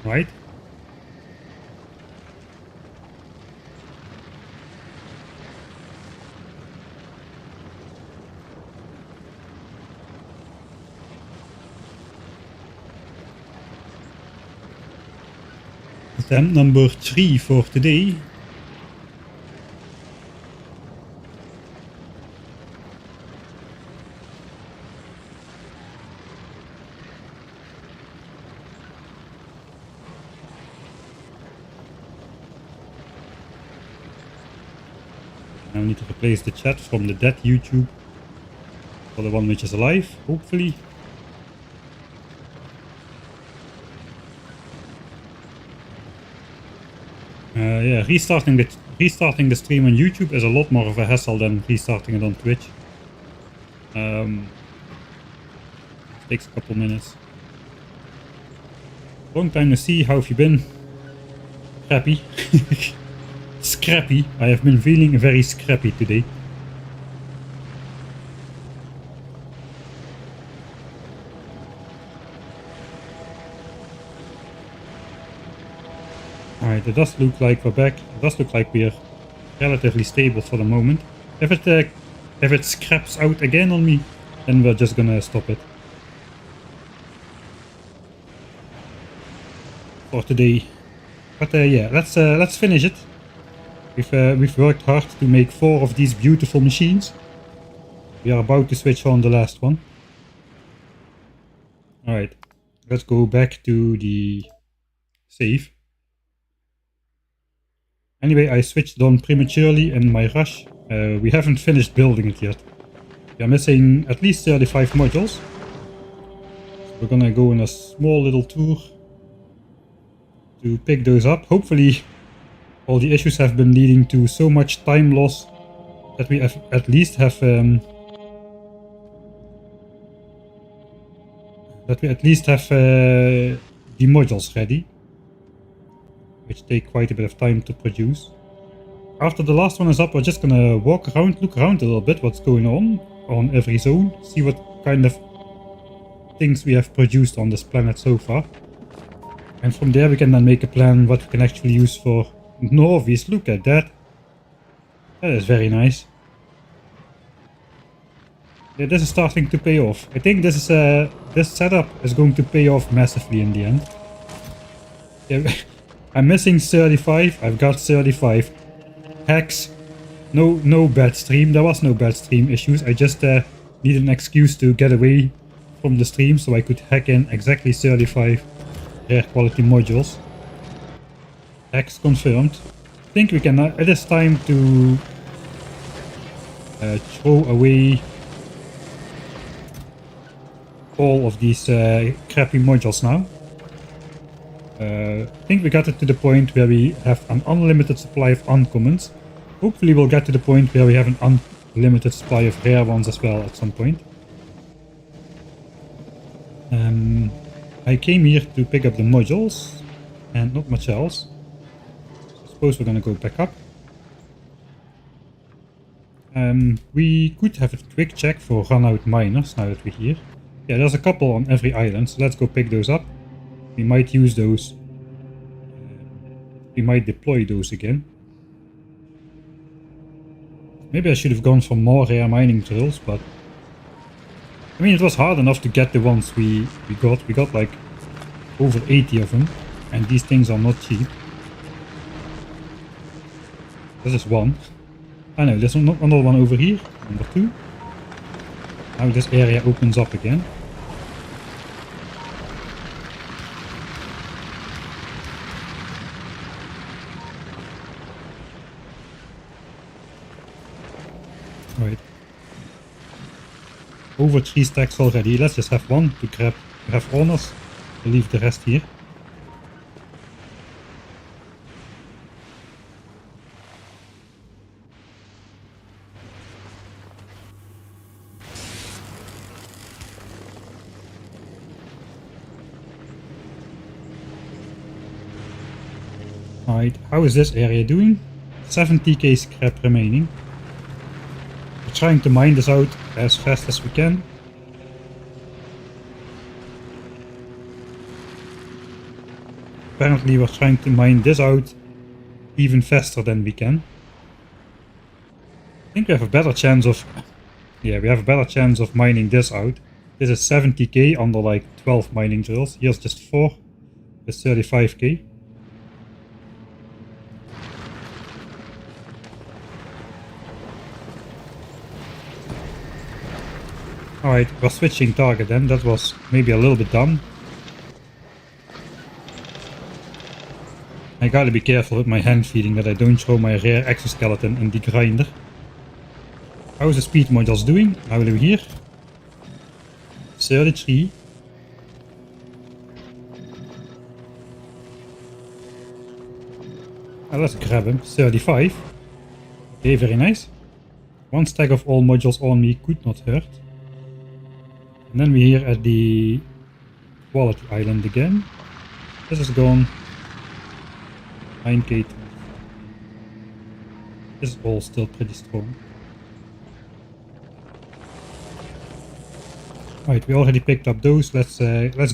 right? Attempt number 3 for today. Now I need to replace the chat from the dead YouTube for the one which is alive, hopefully. Yeah, restarting the stream on YouTube is a lot more of a hassle than restarting it on Twitch. Takes a couple minutes. Long time to see. How have you been? Scrappy. Scrappy. I have been feeling very scrappy today. Alright, it does look like we're back. It does look like we're relatively stable for the moment. If it scraps out again on me, then we're just gonna stop it for today. But yeah, let's finish it. We've worked hard to make 4 of these beautiful machines. We are about to switch on the last one. Alright, let's go back to the save. Anyway, I switched it on prematurely in my rush. We haven't finished building it yet. We are missing at least 35 modules. So we're gonna go on a small little tour to pick those up. Hopefully all the issues have been leading to so much time loss that we at least have the modules ready, which take quite a bit of time to produce. After the last one is up, we're just gonna walk around, look around a little bit what's going on every zone, see what kind of things we have produced on this planet so far. And from there we can then make a plan what we can actually use for Norvies. Look at that. That is very nice. Yeah, this is starting to pay off. I think this setup is going to pay off massively in the end. Yeah, I'm missing 35. I've got 35. Hacks. No bad stream. There was no bad stream issues. I just need an excuse to get away from the stream so I could hack in exactly 35 rare quality modules. Hacks confirmed. I think we can. It is time to throw away all of these crappy modules now. I think we got it to the point where we have an unlimited supply of uncommons. Hopefully we'll get to the point where we have an unlimited supply of rare ones as well at some point. I came here to pick up the modules and not much else. So I suppose we're gonna go back up. We could have a quick check for run out miners now that we're here. Yeah, there's a couple on every island, so let's go pick those up. We might use those. We might deploy those again. Maybe I should have gone for more rare mining drills, but I mean, it was hard enough to get the ones we got. We got like over 80 of them, and these things are not cheap. This is one. I know, there's another one over here, number 2. Now this area opens up again. Right. Over 3 stacks already. Let's just have one to grab. We have honors. We'll leave the rest here. Alright, how is this area doing? 70k scrap remaining. We're trying to mine this out as fast as we can. apparently we're trying to mine this out even faster than we can. I think we have a better chance of... Yeah, we have a better chance of mining this out. This is 70k under like 12 mining drills. Here's just 4 with 35k. Alright, we're switching target then. That was maybe a little bit dumb. I gotta be careful with my hand feeding that I don't throw my rare exoskeleton in the grinder. How's the speed modules doing? How are we here? 33. Let's grab him. 35. Okay, very nice. One stack of all modules on me could not hurt. And then we're here at the quality island again. This is gone. 9k. This is all still pretty strong. Right, we already picked up those. Let's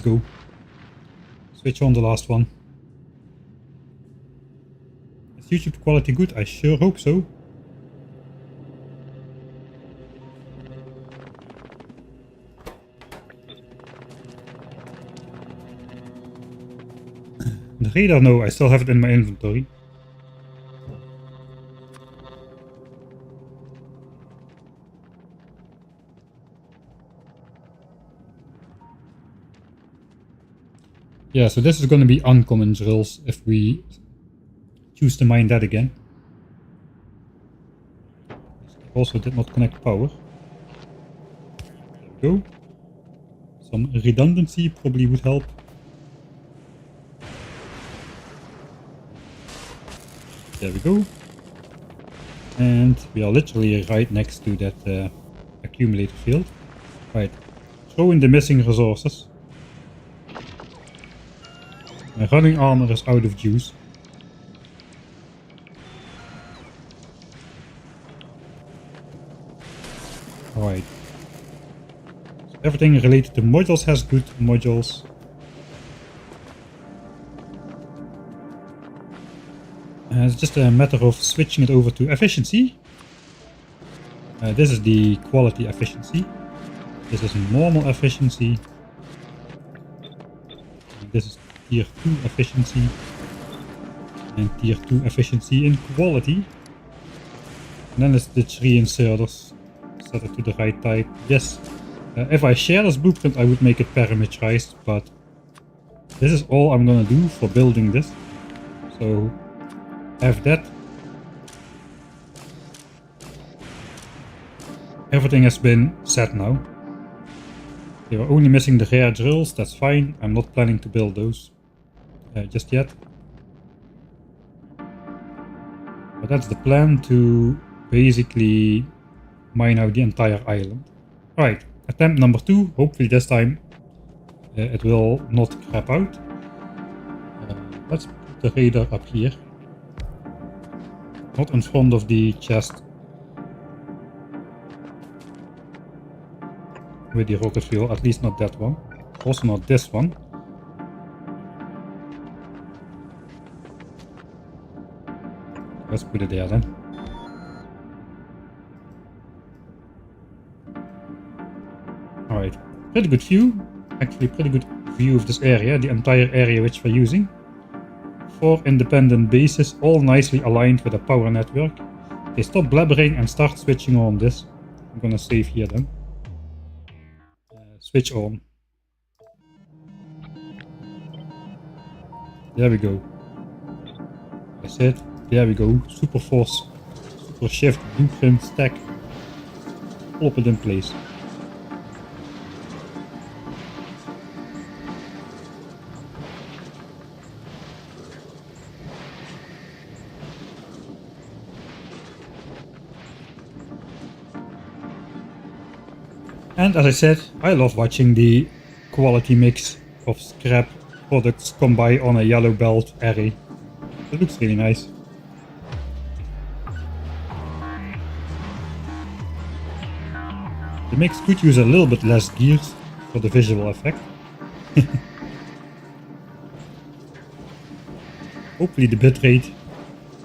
go. Switch on the last one. Is YouTube quality good? I sure hope so. The radar, no, I still have it in my inventory. Yeah, so this is going to be uncommon drills if we choose to mine that again. Also did not connect power. There we go. Some redundancy probably would help. There we go. And we are literally right next to that accumulator field. Right. Throw in the missing resources. My running armor is out of juice. Alright. So everything related to modules has good modules. It's just a matter of switching it over to efficiency. This is the quality efficiency. This is normal efficiency. This is tier 2 efficiency. And tier 2 efficiency in quality. And then it's the 3 inserters. Set it to the right type. Yes. If I share this blueprint I would make it parameterized, but this is all I'm gonna do for building this. So have that. Everything has been set now. Okay, we're only missing the rare drills, that's fine. I'm not planning to build those just yet. But that's the plan, to basically mine out the entire island. Alright, attempt number 2. Hopefully this time it will not crap out. Let's put the radar up here. Not in front of the chest with the rocket fuel, at least not that one. Also not this one. Let's put it there then. Alright, pretty good view. Actually pretty good view of this area, the entire area which we're using. 4 independent bases, all nicely aligned with a power network. Okay, stop blabbering and start switching on this. I'm gonna save here then. Switch on. There we go. That's it. There we go. Super force, super shift, blueprint, stack. Plop it in place. And as I said, I love watching the quality mix of scrap products come by on a yellow belt array. It looks really nice. The mix could use a little bit less gears for the visual effect. Hopefully the bitrate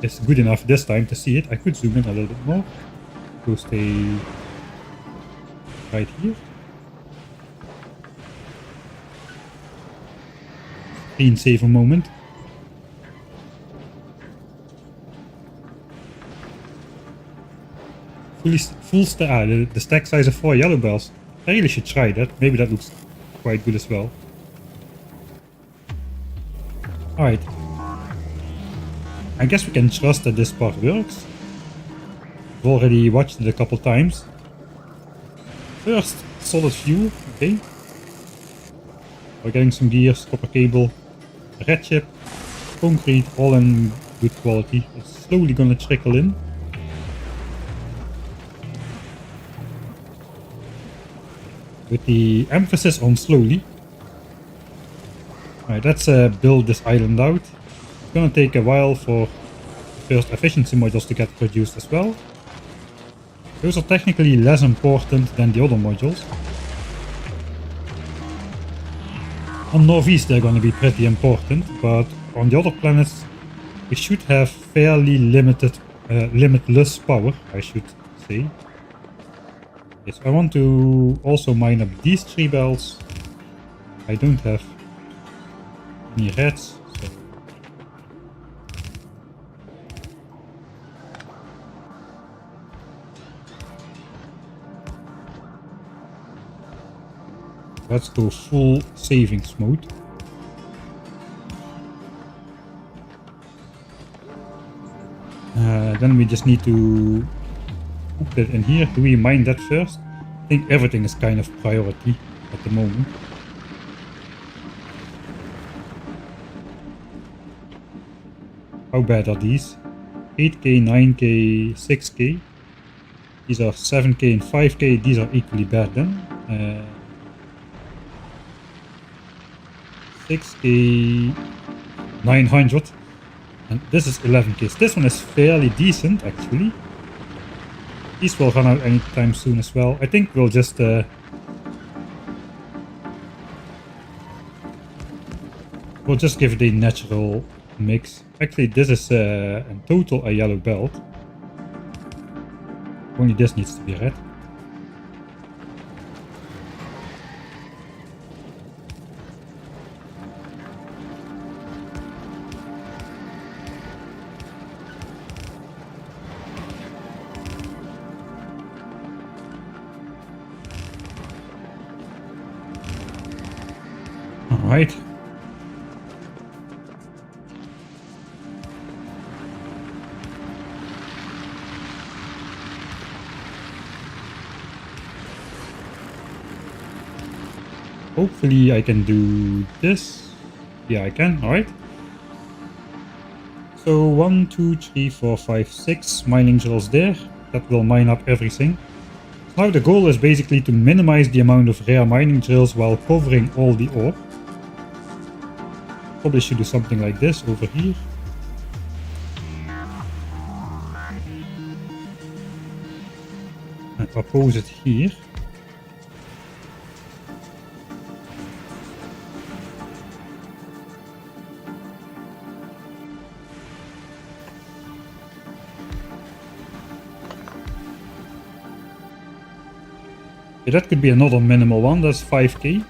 is good enough this time to see it. I could zoom in a little bit more. Go stay right here. Screensaver moment. The stack size of 4 yellow bells. I really should try that. Maybe that looks quite good as well. Alright. I guess we can trust that this part works. I've already watched it a couple times. First, solid fuel. Okay. We're getting some gears, copper cable, red chip, concrete, all in good quality. It's slowly gonna trickle in. With the emphasis on slowly. Alright, let's build this island out. It's gonna take a while for the first efficiency modules to get produced as well. Those are technically less important than the other modules. On Northeast they're gonna be pretty important, but on the other planets we should have fairly limitless power, I should say. Yes, I want to also mine up these 3 bells. I don't have any reds, so let's go full savings mode. Then we just need to put that in here. Do we mine that first? I think everything is kind of priority at the moment. How bad are these? 8k, 9k, 6k. These are 7k and 5k. These are equally bad then. 6k, 900. And this is 11k. So this one is fairly decent actually. These will run out anytime soon as well. I think we'll just give it a natural mix. Actually, this is in total a yellow belt. Only this needs to be red. Alright. Hopefully I can do this. Yeah, I can. Alright. So 1, 2, 3, 4, 5, 6 mining drills there. That will mine up everything. Now the goal is basically to minimize the amount of rare mining drills while covering all the ore. Probably should do something like this over here. And oppose it here. Okay, that could be another minimal one, that's 5k.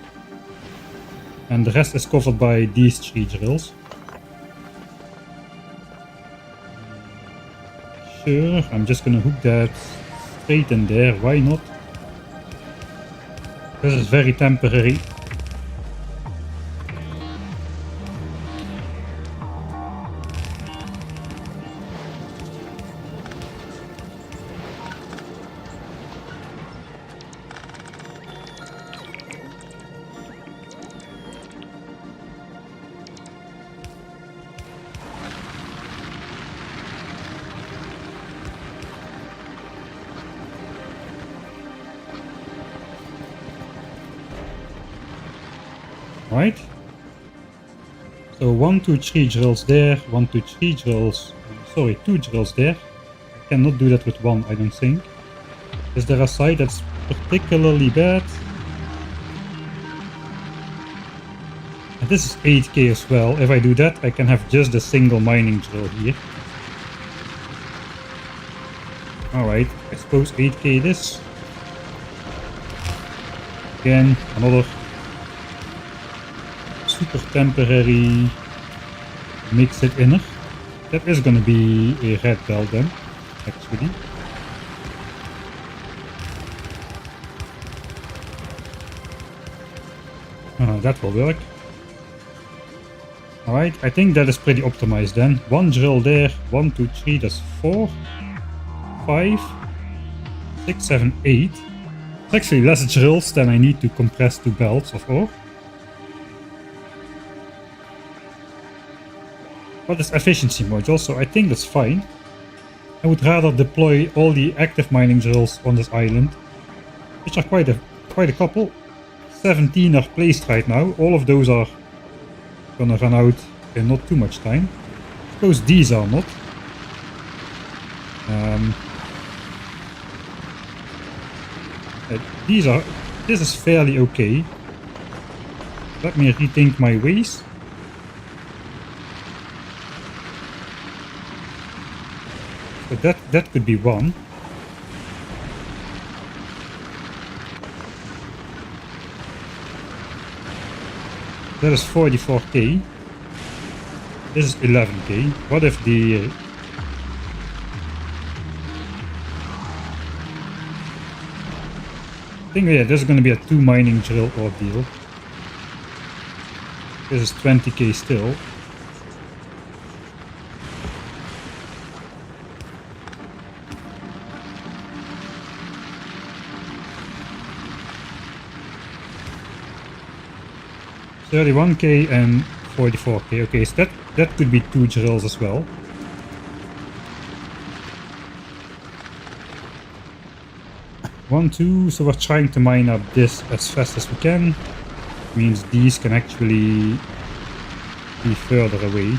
And the rest is covered by these 3 drills. Sure, I'm just gonna hook that straight in there, why not? This is very temporary. Right. So 1, 2, 3 drills there, 1, 2, 3 drills, sorry, 2 drills there. I cannot do that with 1, I don't think. Is there a side that's particularly bad? And this is 8k as well. If I do that, I can have just a single mining drill here. Alright, I suppose 8k this. Again, another super temporary mix it inner. That is gonna be a red belt then, actually. That will work. Alright, I think that is pretty optimized then. One drill there, 1, 2, 3, that's 4, 5, 6, 7, 8. It's actually less drills than I need to compress 2 belts of ore. But it's efficiency module, so I think that's fine. I would rather deploy all the active mining drills on this island, which are quite a couple. 17 are placed right now. All of those are gonna run out in not too much time. I suppose these are not. This is fairly okay. Let me rethink my ways. So that could be one. That is 44k. This is 11k. What if the... I think, yeah, this is going to be a 2 mining drill ordeal. This is 20k still. $31k and 44k. Okay, so that could be 2 drills as well. One, two. So we're trying to mine up this as fast as we can. Means these can actually be further away.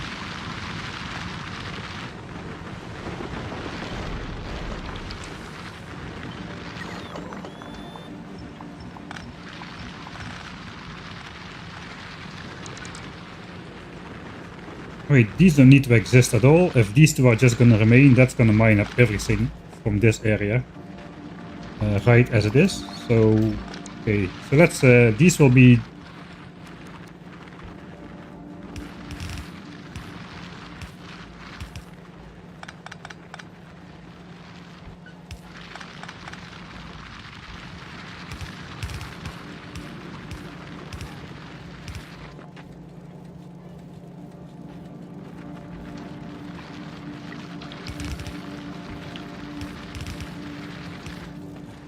Wait, these don't need to exist at all. If these two are just gonna remain, that's gonna mine up everything from this area. Right as it is. So, okay. So let's, these will be...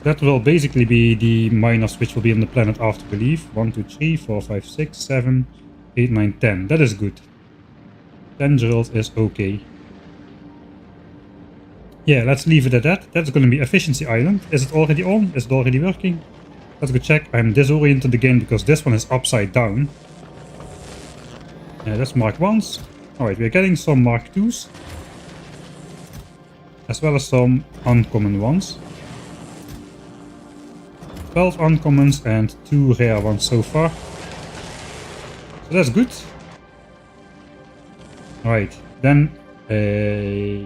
That will basically be the miners which will be on the planet after we leave. 1, 2, 3, 4, 5, 6, 7, 8, 9, 10. That is good. 10 drills is okay. Yeah, let's leave it at that. That's going to be Efficiency Island. Is it already on? Is it already working? Let's go check. I'm disoriented again because this one is upside down. That's Mark 1s. Alright, we're getting some Mark 2s. As well as some uncommon ones. 12 uncommons and 2 rare ones so far. So that's good. Alright, then I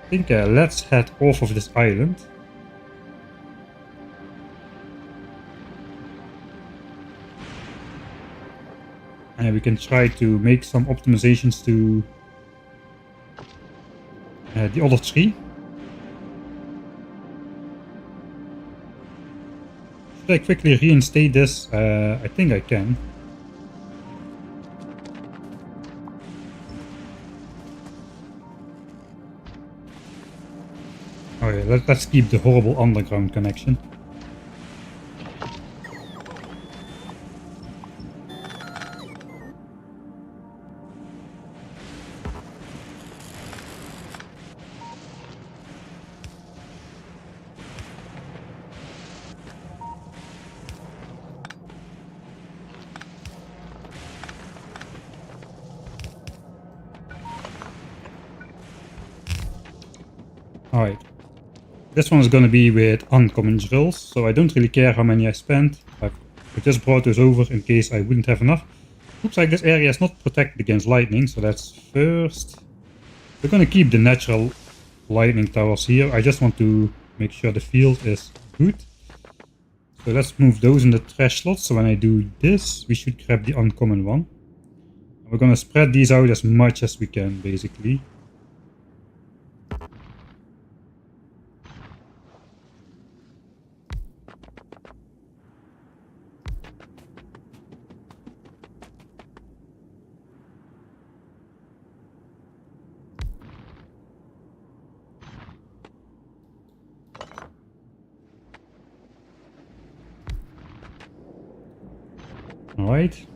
think let's head off of this island. And we can try to make some optimizations to the other tree. Should I quickly reinstate this? I think I can. Oh yeah, let's keep the horrible underground connection. Alright. This one is going to be with uncommon drills, so I don't really care how many I spend. I just brought those over in case I wouldn't have enough. Looks like this area is not protected against lightning, so that's first. We're gonna keep the natural lightning towers here. I just want to make sure the field is good. So let's move those in the trash slots. So when I do this, we should grab the uncommon one. We're gonna spread these out as much as we can, basically. Alright.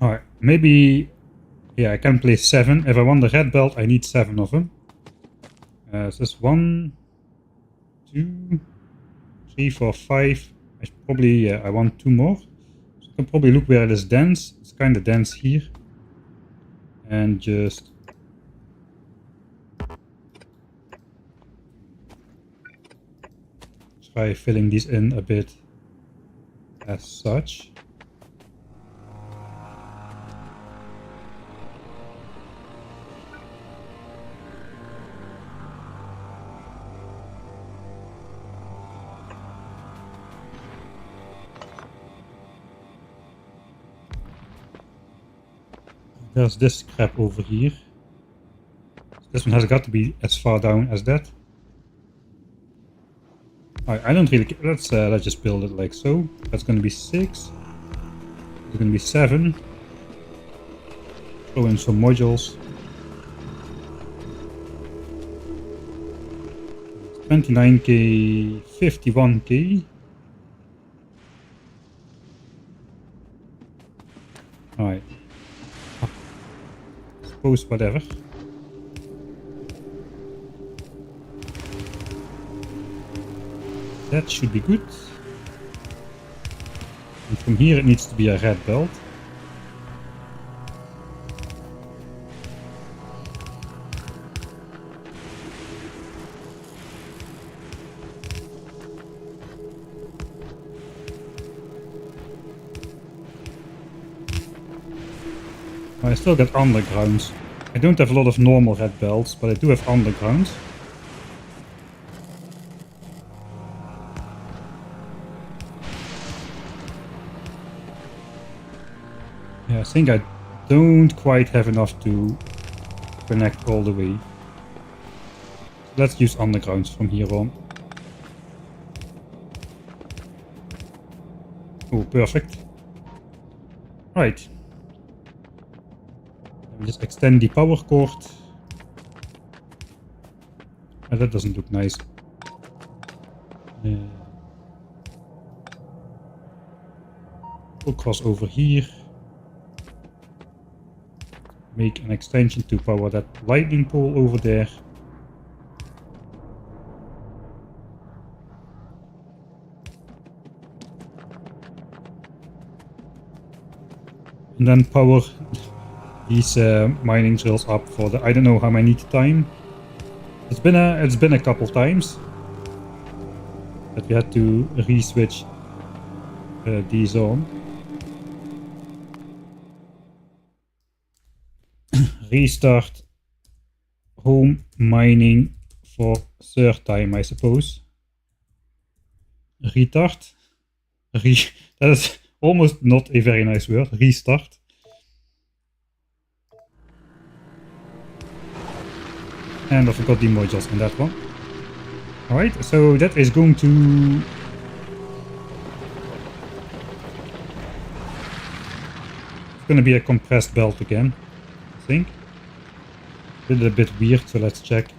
Alright, maybe... Yeah, I can place 7. If I want the red belt, I need 7 of them. So this 1, 2, 3, 4, 5. I should probably... I want 2 more. So I can probably look where it is dense. It's kind of dense here. And just... try filling these in a bit as such. There's this crap over here. This one has got to be as far down as that. I don't really care. Let's just build it like so. That's going to be 6. It's going to be 7. Throw in some modules. 29k, 51k. Alright. Suppose whatever. That should be good. And from here it needs to be a red belt. I still got undergrounds. I don't have a lot of normal red belts, but I do have undergrounds. Yeah, I think I don't quite have enough to connect all the way. So let's use undergrounds from here on. Oh, perfect. Right. Just extend the power cord. Oh, that doesn't look nice. We'll cross over here. Make an extension to power that lightning pole over there. And then power these mining drills up for the I don't know how many time. It's been a couple times that we had to re-switch these on. Restart home mining for third time, I suppose. Retard. That is almost not a very nice word. Restart. And I forgot the modules on that one. Alright, so that is going to... It's going to be a compressed belt again, I think. Did it a bit weird, so let's check.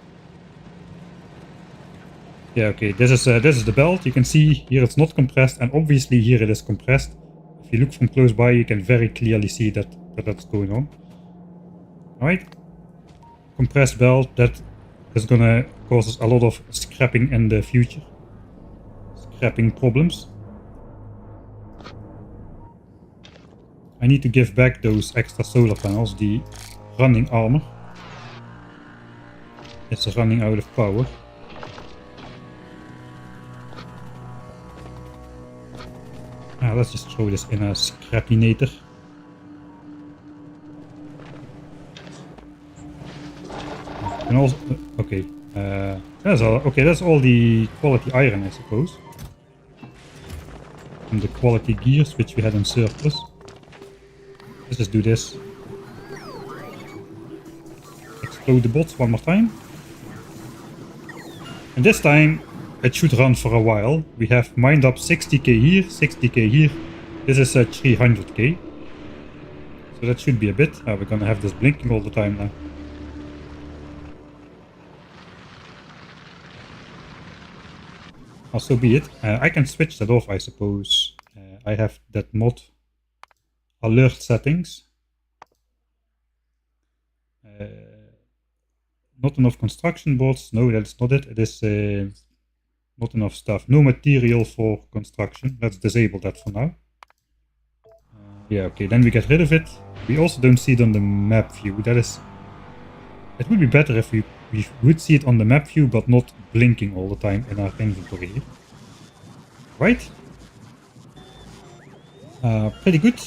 Yeah, okay, this is the belt. You can see here it's not compressed, and obviously here it is compressed. If you look from close by, you can very clearly see that's going on. Alright. Compressed belt, that is gonna cause us a lot of scrapping in the future. scrapping problems. I need to give back those extra solar panels. The running armor is running out of power. Let's just throw this in a scrappinator. And also, okay, that's all the quality iron, I suppose. And the quality gears, which we had in surplus. Let's just do this. Explode the bots one more time. And this time, it should run for a while. We have mined up 60k here, 60k here. This is 300k. So that should be a bit. We're gonna have this blinking all the time now. So be it. I can switch that off, I suppose. I have that mod alert settings. Not enough construction bots. No, that's not it. It is not enough stuff. No material for construction. Let's disable that for now. Yeah, okay, then we get rid of it. We also don't see it on the map view. That is... It would be better if we would see it on the map view, but not blinking all the time in our inventory here. Right? Pretty good.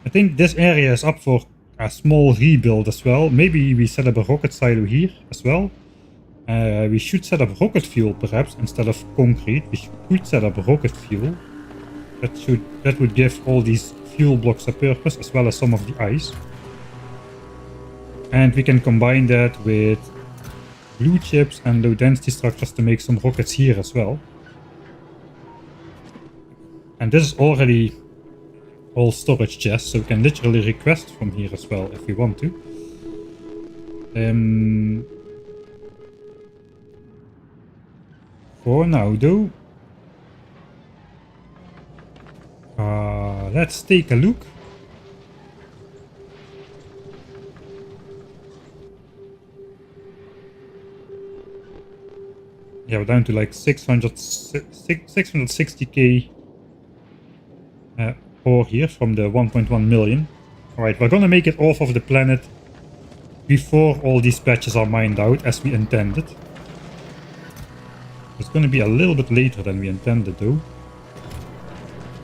I think this area is up for a small rebuild as well. Maybe we set up a rocket silo here as well. We should set up rocket fuel perhaps instead of concrete. We could set up rocket fuel. That would give all these fuel blocks a purpose, as well as some of the ice. And we can combine that with blue chips and low density structures to make some rockets here as well. And this is already all storage chests, so we can literally request from here as well if we want to. For now though, let's take a look. Yeah, we're down to like 660k ore here from the 1.1 million. Alright, we're gonna make it off of the planet before all these patches are mined out as we intended. It's gonna be a little bit later than we intended though.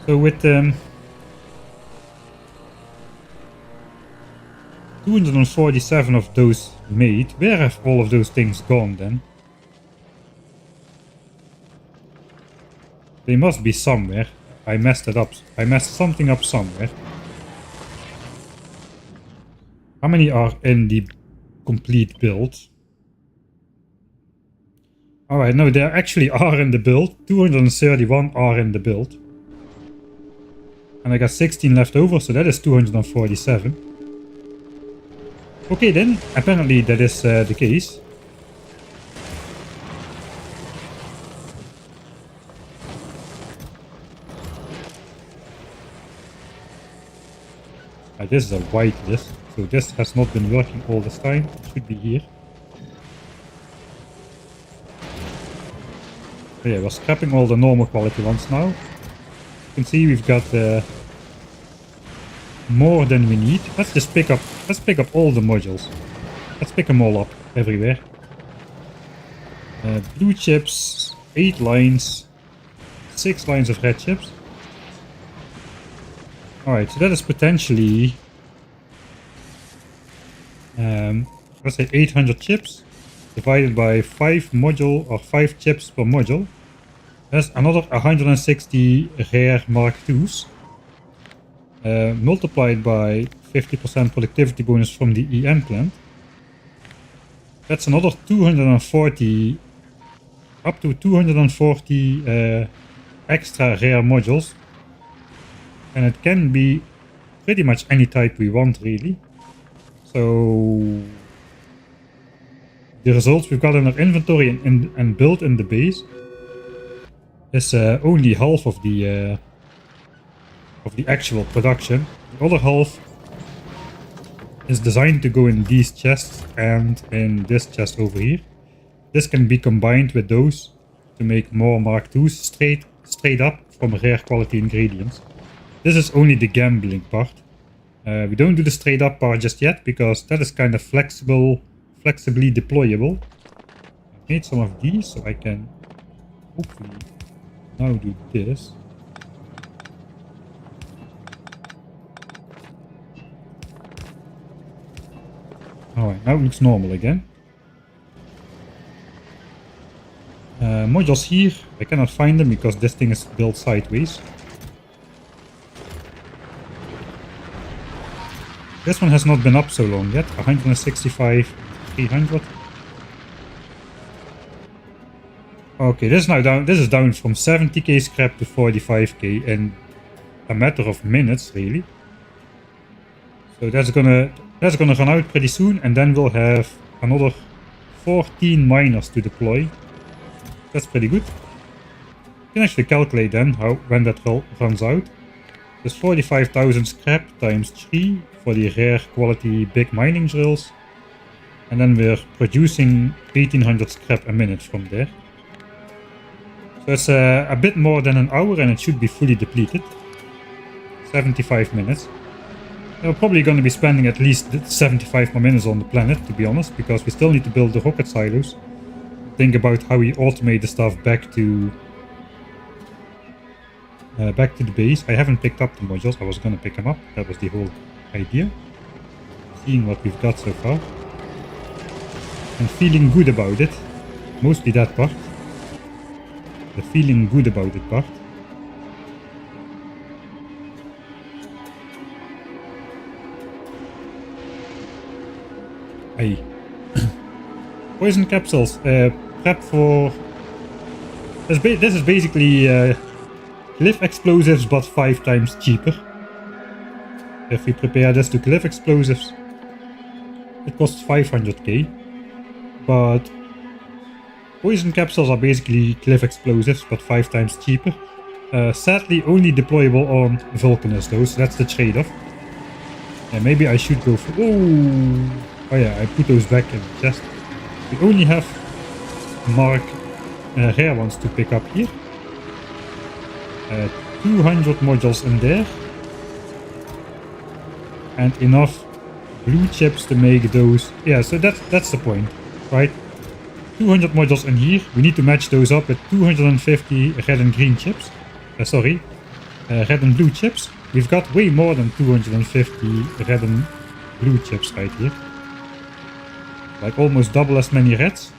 So with 247 of those made, where have all of those things gone then? They must be somewhere. I messed it up. I messed something up somewhere. How many are in the complete build? Alright, no, there actually are in the build. 231 are in the build. And I got 16 left over, so that is 247. Okay then, apparently that is the case. This is a white list, so this has not been working all this time. It should be here. So yeah, we're scrapping all the normal quality ones now. You can see we've got more than we need. Let's pick up all the modules. Let's pick them all up everywhere. Blue chips, 8 lines, 6 lines of red chips. Alright, so that is potentially, let's say 800 chips divided by 5 chips per module. That's another 160 rare Mk2s, multiplied by 50% productivity bonus from the EM plant. That's another 240, up to 240 extra rare modules. And it can be pretty much any type we want, really. So the results we've got in our inventory and built in the base is only half of the actual production. The other half is designed to go in these chests and in this chest over here. This can be combined with those to make more Mark IIs straight up from rare quality ingredients. This is only the gambling part. We don't do the straight up part just yet because that is kind of flexibly deployable. I made some of these so I can hopefully now do this. Alright, now it looks normal again. Modules here, I cannot find them because this thing is built sideways. This one has not been up so long yet. 165, 300. Okay, this is now down. This is down from 70k scrap to 45k in a matter of minutes, really. So that's gonna run out pretty soon, and then we'll have another 14 miners to deploy. That's pretty good. You can actually calculate then when that runs out. There's 45,000 scrap times 3 for the rare quality big mining drills. And then we're producing 1800 scrap a minute from there. So it's a bit more than an hour and it should be fully depleted. 75 minutes. We're probably going to be spending at least 75 more minutes on the planet, to be honest, because we still need to build the rocket silos. Think about how we automate the stuff back to the base. I haven't picked up the modules. I was gonna pick them up. That was the whole idea. Seeing what we've got so far. And feeling good about it. Mostly that part. The feeling good about it part. Hey. Poison capsules. Prep for... This is basically glyph explosives but 5 times cheaper. If we prepare this to glyph explosives, it costs 500k. But poison capsules are basically glyph explosives but 5 times cheaper. Sadly only deployable on Vulcanus though, so that's the trade-off. And maybe I should go for... Oh yeah, I put those back in the chest. We only have Mark rare ones to pick up here. 200 modules in there. And enough blue chips to make those. Yeah, so that's the point, right? 200 modules in here. We need to match those up with 250 red and green chips. Red and blue chips. We've got way more than 250 red and blue chips right here. Like almost double as many reds.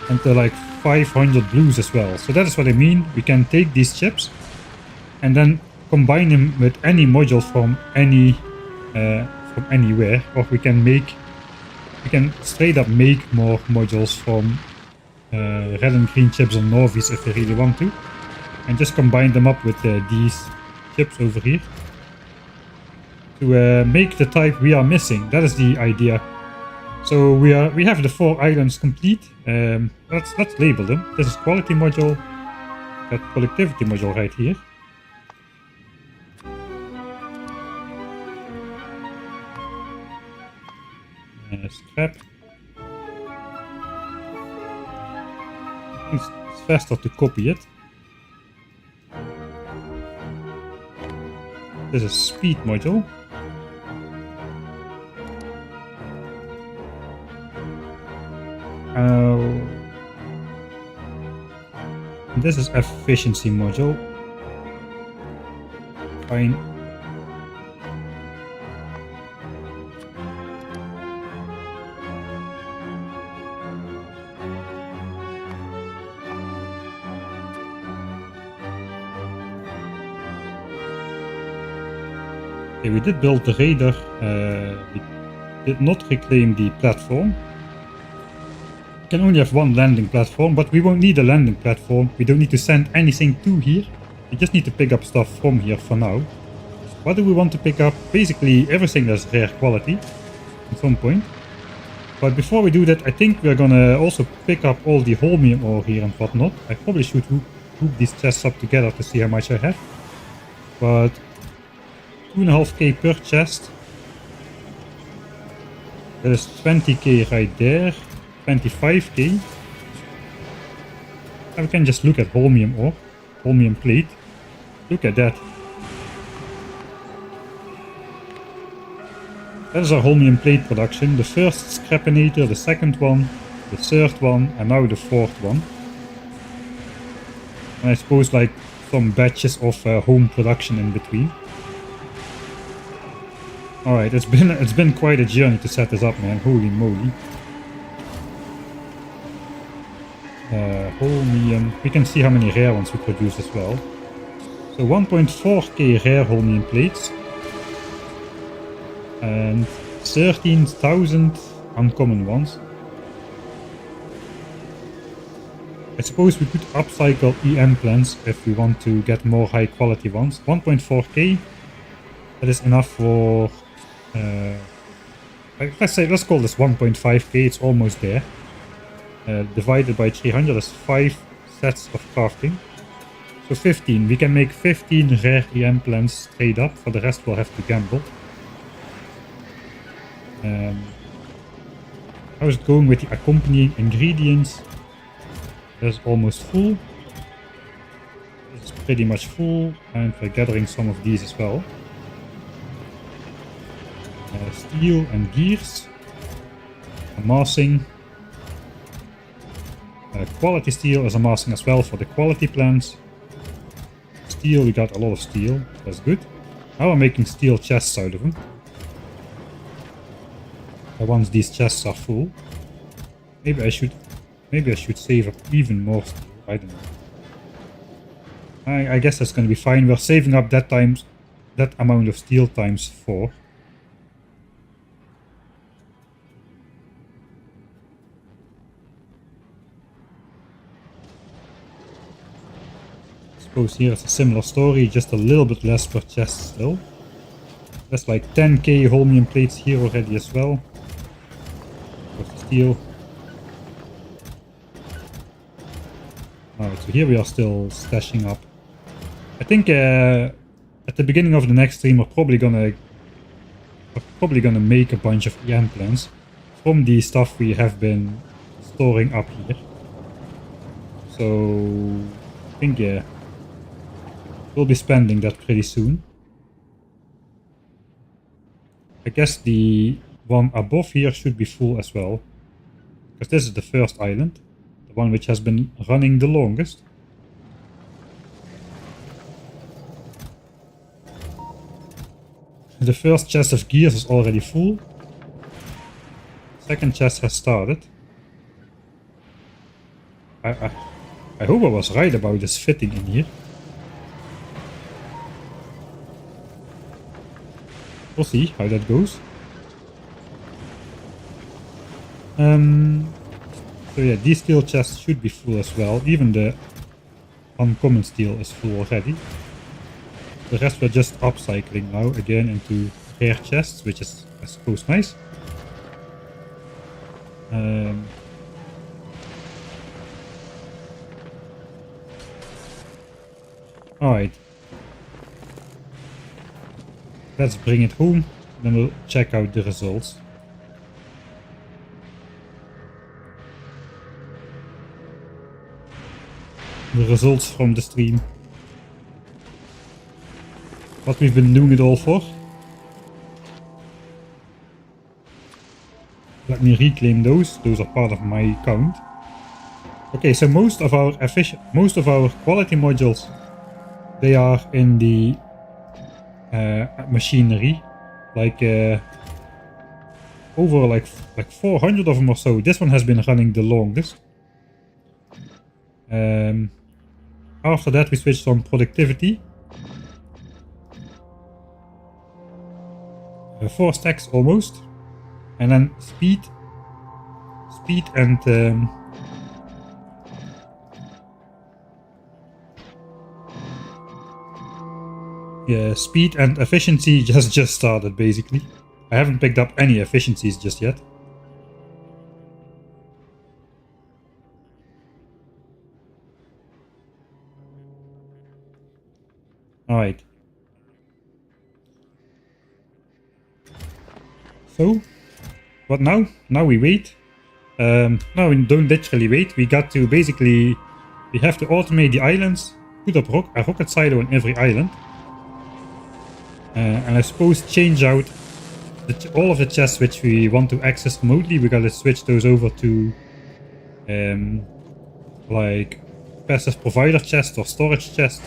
And they're like 500 blues as well. So that is what I mean. We can take these chips and then combine them with any module from anywhere, or we can straight up make more modules from red and green chips on Norvis if we really want to, and just combine them up with these chips over here to make the type we are missing. That is the idea. So we have the 4 islands complete. Let's label them. This is quality module. That productivity module right here. Scrap. It's faster to copy it. This is speed module. This is efficiency module. Fine. Okay, we did build the radar. We did not reclaim the platform. We can only have 1 landing platform, but we won't need a landing platform. We don't need to send anything to here. We just need to pick up stuff from here for now. What do we want to pick up? Basically everything that's rare quality at some point. But before we do that, I think we're gonna also pick up all the holmium ore here and whatnot. I probably should hoop these chests up together to see how much I have. But 2.5k per chest. That is 20k right there. 25k. And we can just look at holmium ore, holmium plate. Look at that. That is our holmium plate production. The first scrapinator, the second one, the third one, and now the fourth one. And I suppose like some batches of home production in between. Alright, it's been quite a journey to set this up, man. Holy moly. Holmium. We can see how many rare ones we produce as well. So 1.4k rare holmium plates. And 13,000 uncommon ones. I suppose we could upcycle EM plants if we want to get more high quality ones. 1.4k. That is enough for... let's call this 1.5k. It's almost there. Divided by 300 is 5 sets of crafting. So 15. We can make 15 rare EM plants straight up. For the rest we'll have to gamble. How is it going with the accompanying ingredients? That's almost full. It's pretty much full. And we're gathering some of these as well. Steel and gears. Amassing. Quality steel is amassing as well for the quality plants. Steel, we got a lot of steel. That's good. Now we're making steel chests out of them. Once these chests are full, maybe I should save up even more steel. I don't know. I guess that's going to be fine. We're saving up that amount of steel times 4. I suppose here it's a similar story, just a little bit less per chest still. That's like 10k holmium plates here already as well. Steel. Alright, so here we are still stashing up. I think at the beginning of the next stream we're probably gonna make a bunch of EM plants from the stuff we have been storing up here. So I think we'll be spending that pretty soon. I guess the one above here should be full as well. Because this is the first island. The one which has been running the longest. The first chest of gears is already full. Second chest has started. I hope I was right about this fitting in here. We'll see how that goes. So yeah, these steel chests should be full as well. Even the uncommon steel is full already. The rest we're just upcycling now again into rare chests, which is, I suppose, nice. Alright. Let's bring it home, then we'll check out the results. The results from the stream. What we've been doing it all for. Let me reclaim those. Those are part of my count. Okay, so most of our quality modules, they are in the machinery. Like over like 400 of them or so. This one has been running the longest. After that we switched on productivity. 4 stacks almost. And then speed and yeah, speed and efficiency just started basically. I haven't picked up any efficiencies just yet. Alright. So, what now? Now we wait. No, we don't literally wait. We got to basically, we have to automate the islands, put up a rocket silo on every island. And I suppose change out all of the chests which we want to access remotely. We gotta switch those over to like passive provider chest or storage chest.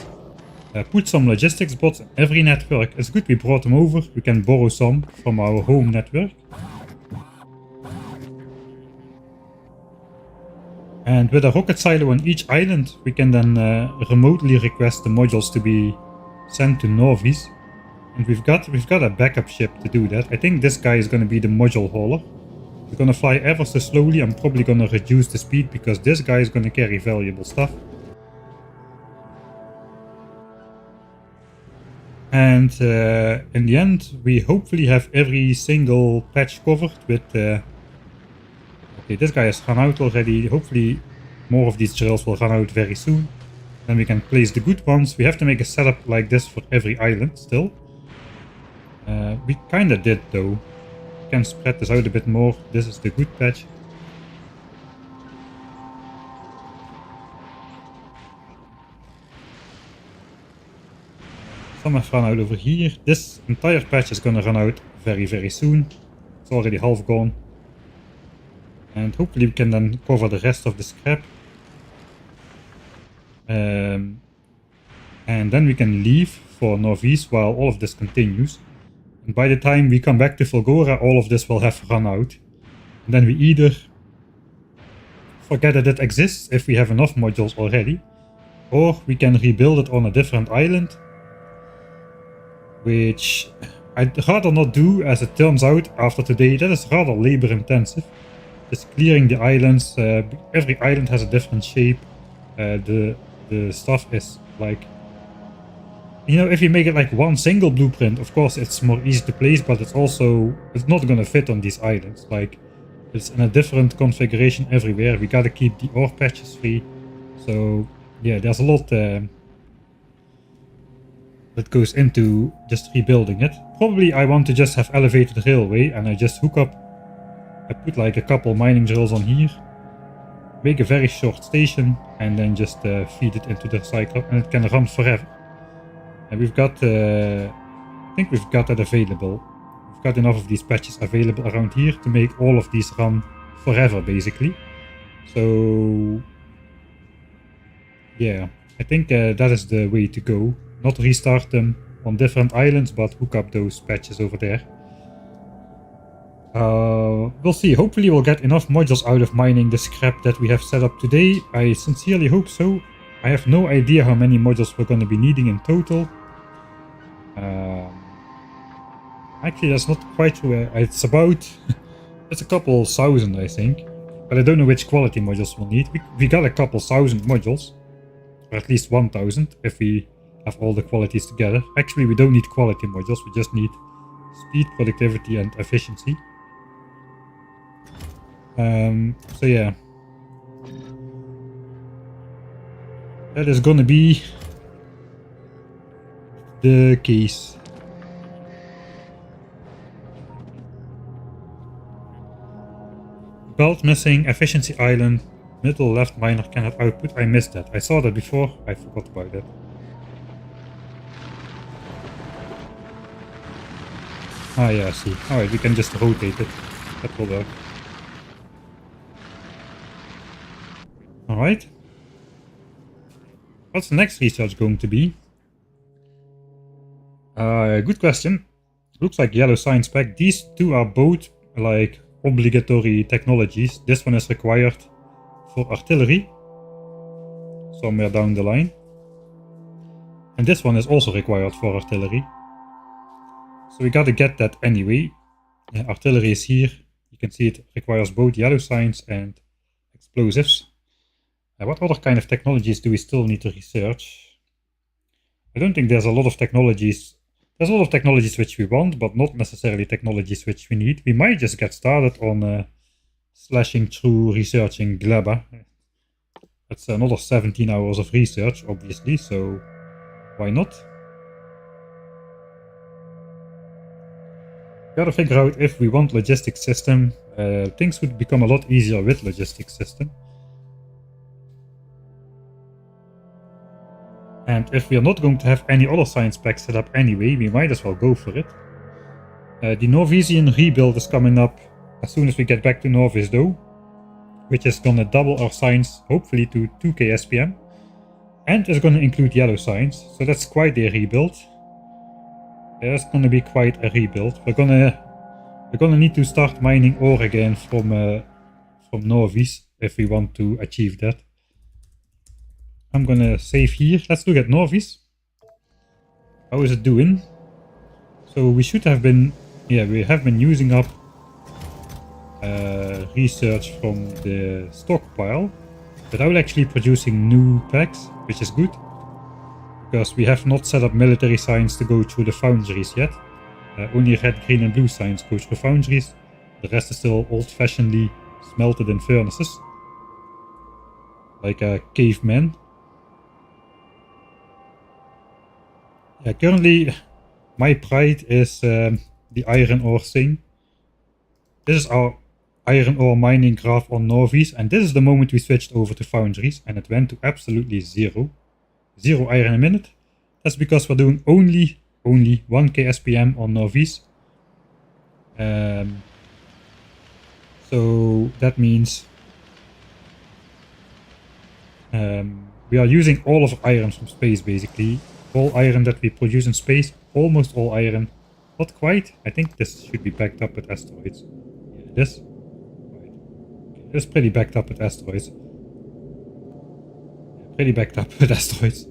Put some logistics bots in every network. It's good we brought them over. We can borrow some from our home network. And with a rocket silo on each island, we can then remotely request the modules to be sent to Norvis. And we've got a backup ship to do that. I think this guy is going to be the module hauler. We're going to fly ever so slowly. I'm probably going to reduce the speed because this guy is going to carry valuable stuff. And in the end, we hopefully have every single patch covered with... okay, this guy has run out already. Hopefully more of these drills will run out very soon. Then we can place the good ones. We have to make a setup like this for every island still. We kinda did though. We can spread this out a bit more. This is the good patch. Some have run out over here. This entire patch is gonna run out very, very soon. It's already half gone. And hopefully we can then cover the rest of the scrap. And then we can leave for Norvis while all of this continues. And by the time we come back to Fulgora, all of this will have run out. And then we either forget that it exists if we have enough modules already, or we can rebuild it on a different island, which I'd rather not do, as it turns out after today. That is rather labor intensive. Just clearing the islands. Every island has a different shape. The stuff is like, you know, if you make it like one single blueprint, of course it's more easy to place, but it's not gonna fit on these islands. Like, it's in a different configuration everywhere. We gotta keep the ore patches free. So yeah, there's a lot that goes into just rebuilding it. Probably I want to just have elevated railway, and I just hook up. I put like a couple mining drills on here, make a very short station, and then just feed it into the recycler, and it can run forever. And we've got, I think we've got that available. We've got enough of these patches available around here to make all of these run forever, basically. So yeah, I think that is the way to go. Not restart them on different islands, but hook up those patches over there. We'll see. Hopefully we'll get enough modules out of mining the scrap that we have set up today. I sincerely hope so. I have no idea how many modules we're going to be needing in total. Actually, that's not quite true. It's about... it's a couple thousand, I think. But I don't know which quality modules we'll need. We got a couple thousand modules. Or at least 1000 if we have all the qualities together. Actually, we don't need quality modules. We just need speed, productivity, and efficiency. So yeah. That is gonna be the case. Belt missing, efficiency island, middle left miner cannot output. I missed that. I saw that before, I forgot about that. Ah yeah, I see. Alright, we can just rotate it. That will work. Alright. What's the next research going to be? Good question. Looks like yellow science pack. These two are both like obligatory technologies. This one is required for artillery, somewhere down the line. And this one is also required for artillery. So we gotta get that anyway. Artillery is here. You can see it requires both yellow science and explosives. What other kind of technologies do we still need to research? I don't think there's a lot of technologies. There's a lot of technologies which we want, but not necessarily technologies which we need. We might just get started on slashing through researching Gleba. That's another 17 hours of research, obviously, so why not? gotta figure out if we want logistics system. Things would become a lot easier with logistics system. And if we are not going to have any other science packs set up anyway, we might as well go for it. The Norwegian rebuild is coming up as soon as we get back to Norvis though, which is gonna double our science, hopefully to 2k SPM. And is gonna include yellow science, so that's quite a rebuild. That's gonna be quite a rebuild. We're gonna need to start mining ore again from Norvis if we want to achieve that. I'm gonna save here. Let's look at Norvis. How is it doing? So we should have been, yeah, we have been using up research from the stockpile without actually producing new packs, which is good. Because we have not set up military science to go through the foundries yet. Only red, green and blue science go through foundries. The rest is still old-fashionedly smelted in furnaces. Like a caveman. Yeah, currently my pride is the iron ore thing. This is our iron ore mining graph on Norvis, and this is the moment we switched over to foundries, and it went to absolutely zero. 0 iron a minute. That's because we're doing only 1k SPM on Norvis. So that means we are using all of our iron from space basically. All iron that we produce in space, almost all iron. Not quite. I think this should be backed up with asteroids. Yeah, this. Right. Okay, this is pretty backed up with asteroids. Yeah, pretty backed up with asteroids.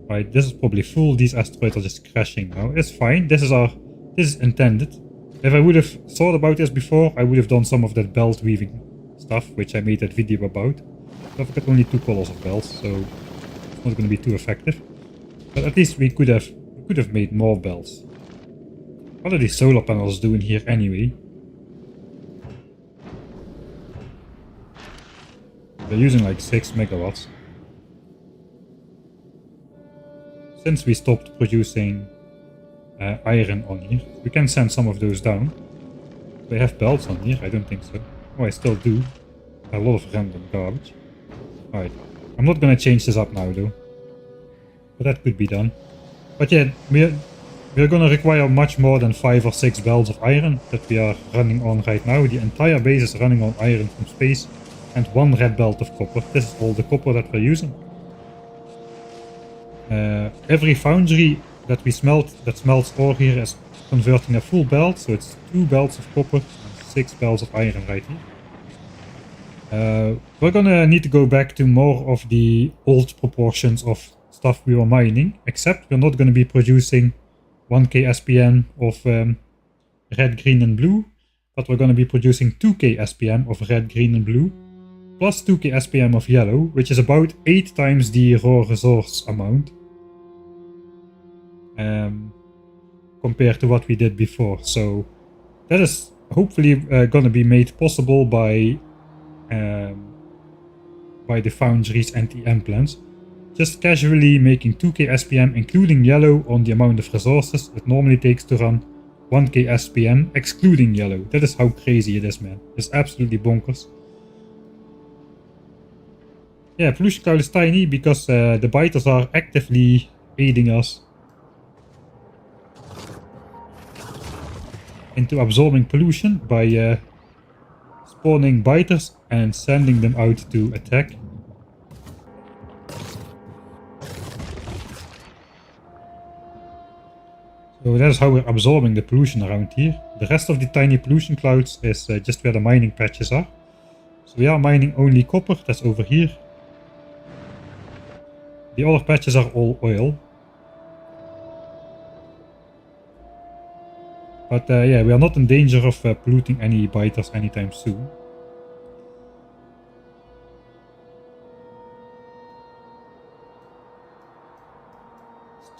Right, this is probably full. These asteroids are just crashing now. It's fine. This is intended. If I would have thought about this before, I would have done some of that belt weaving stuff, which I made that video about. But I've got only 2 colors of belts, so it's not going to be too effective. But at least we could have made more belts. What are these solar panels doing here anyway? They're using like 6 megawatts. Since we stopped producing iron on here, we can send some of those down. Do they have belts on here? I don't think so. Oh, I still do. A lot of random garbage. Alright, I'm not gonna change this up now though. But that could be done. But yeah, we're gonna require much more than 5 or 6 belts of iron that we are running on right now. The entire base is running on iron from space and 1 red belt of copper. This is all the copper that we're using. Every foundry that we smelt, that smelts ore here, is converting a full belt, so it's 2 belts of copper and 6 belts of iron right here. We're gonna need to go back to more of the old proportions of stuff we were mining, except we're not gonna be producing 1k SPM of red, green and blue, but we're gonna be producing 2k SPM of red, green and blue, plus 2k SPM of yellow, which is about 8 times the raw resource amount. Compared to what we did before, so that is hopefully gonna be made possible by the foundries and the plants. Just casually making 2k SPM including yellow on the amount of resources it normally takes to run 1k SPM excluding yellow. That is how crazy it is, man. It's absolutely bonkers. Yeah, pollution cloud is tiny because the biters are actively aiding us into absorbing pollution by spawning biters and sending them out to attack. So that is how we're absorbing the pollution around here. The rest of the tiny pollution clouds is just where the mining patches are. So we are mining only copper, that's over here. The other patches are all oil. But yeah, we are not in danger of polluting any biters anytime soon.